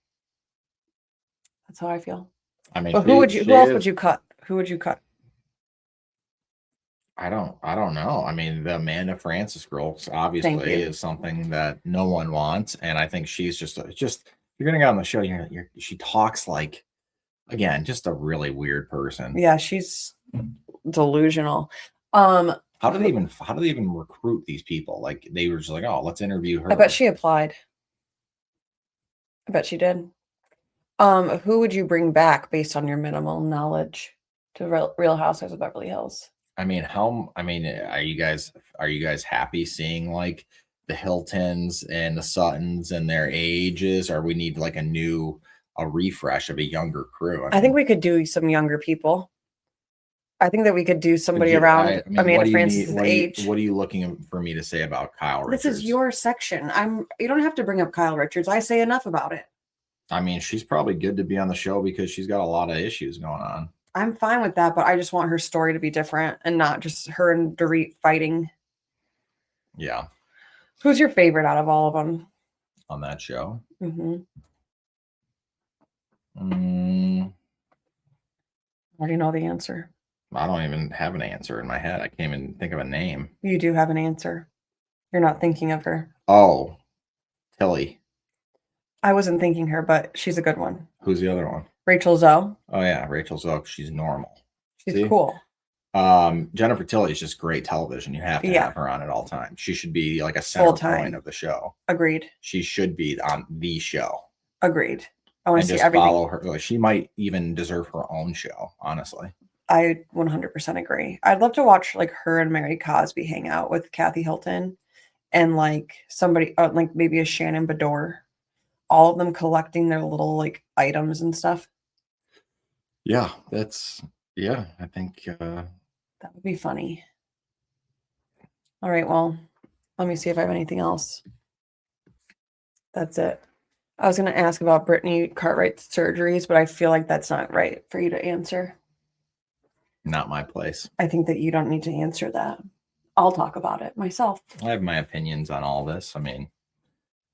That's how I feel. I mean, But who else would you cut? Who would you cut? I don't know. I mean, the Amanda Francis girl obviously is something that no one wants, and I think she's just you're gonna get on the show. She talks like, again, just a really weird person. Yeah, she's delusional. How do they even recruit these people? Like, they were just like, oh, let's interview her. I bet she applied. I bet she did. Who would you bring back based on your minimal knowledge to Real Housewives of Beverly Hills? I mean, are you guys happy seeing like the Hiltons and the Suttons and their ages, or we need like a refresh of a younger crew? I think we could do some younger people. I think that we could do somebody around Amanda Francis' age. What are you looking for me to say about Kyle Richards? This is your section. You don't have to bring up Kyle Richards. I say enough about it. I mean, she's probably good to be on the show because she's got a lot of issues going on. I'm fine with that, but I just want her story to be different and not just her and Dorit fighting. Yeah. Who's your favorite out of all of them? On that show? Mm-hmm. I already know the answer. I don't even have an answer in my head. I can't even think of a name. You do have an answer. You're not thinking of her. Oh, Tilly. I wasn't thinking her, but she's a good one. Who's the other one? Rachel Zoe. Oh yeah, Rachel Zoe. She's normal. She's cool. Jennifer Tilly is just great television. You have to have her on at all times. She should be like a center point of the show. Agreed. She should be on the show. Agreed. I want to see everything. Follow her. Like, she might even deserve her own show, honestly. I 100% agree. I'd love to watch like her and Mary Cosby hang out with Kathy Hilton and like somebody like maybe a Shannon Bedore. All of them collecting their little like items and stuff. Yeah, I think that would be funny. All right, well, let me see if I have anything else. That's it. I was going to ask about Brittany Cartwright's surgeries, but I feel like that's not right for you to answer. Not my place. I think that you don't need to answer that. I'll talk about it myself. I have my opinions on all this. I mean,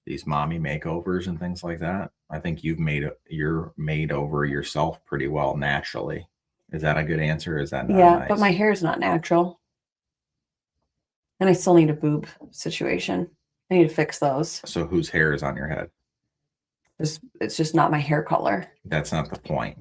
these mommy makeovers and things like that. I think you're made over yourself pretty well naturally. Is that a good answer? Or is that not nice? But my hair is not natural. And I still need a boob situation. I need to fix those. So whose hair is on your head? It's just not my hair color. That's not the point.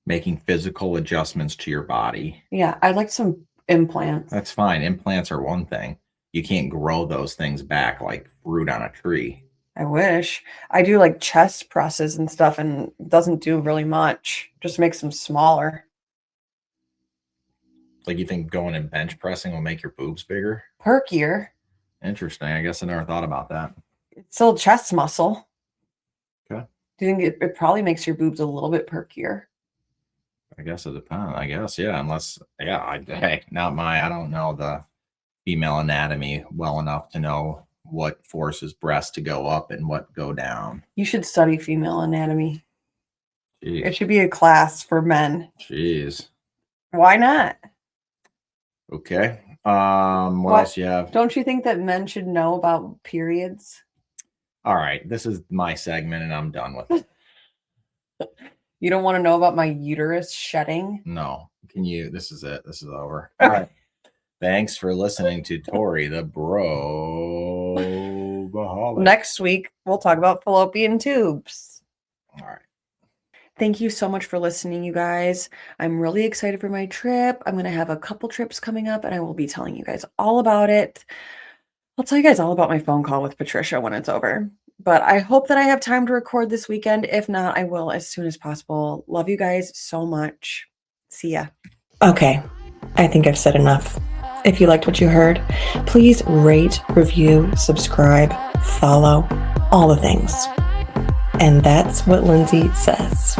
Making physical adjustments to your body. Yeah, I'd like some implants. That's fine. Implants are one thing. You can't grow those things back like fruit on a tree. I wish. I do like chest presses and stuff, and it doesn't do really much. Just makes them smaller. Like, you think going and bench pressing will make your boobs bigger? Perkier. Interesting. I guess I never thought about that. It's still chest muscle. Okay. Do you think it probably makes your boobs a little bit perkier? I guess it depends. I guess, yeah. Unless, yeah, I don't know the female anatomy well enough to know what forces breasts to go up and what go down. You should study female anatomy. Jeez. It should be a class for men. Jeez. Why not? Okay. What else you have? Don't you think that men should know about periods? All right. This is my segment and I'm done with it. You don't want to know about my uterus shedding? No. This is it. This is over. All right. Thanks for listening to Torre, the Bravoholic. Next week, we'll talk about fallopian tubes. All right. Thank you so much for listening, you guys. I'm really excited for my trip. I'm going to have a couple trips coming up, and I will be telling you guys all about it. I'll tell you guys all about my phone call with Patricia when it's over. But I hope that I have time to record this weekend. If not, I will as soon as possible. Love you guys so much. See ya. Okay, I think I've said enough. If you liked what you heard, please rate, review, subscribe, follow, all the things. And that's what Lindsay says.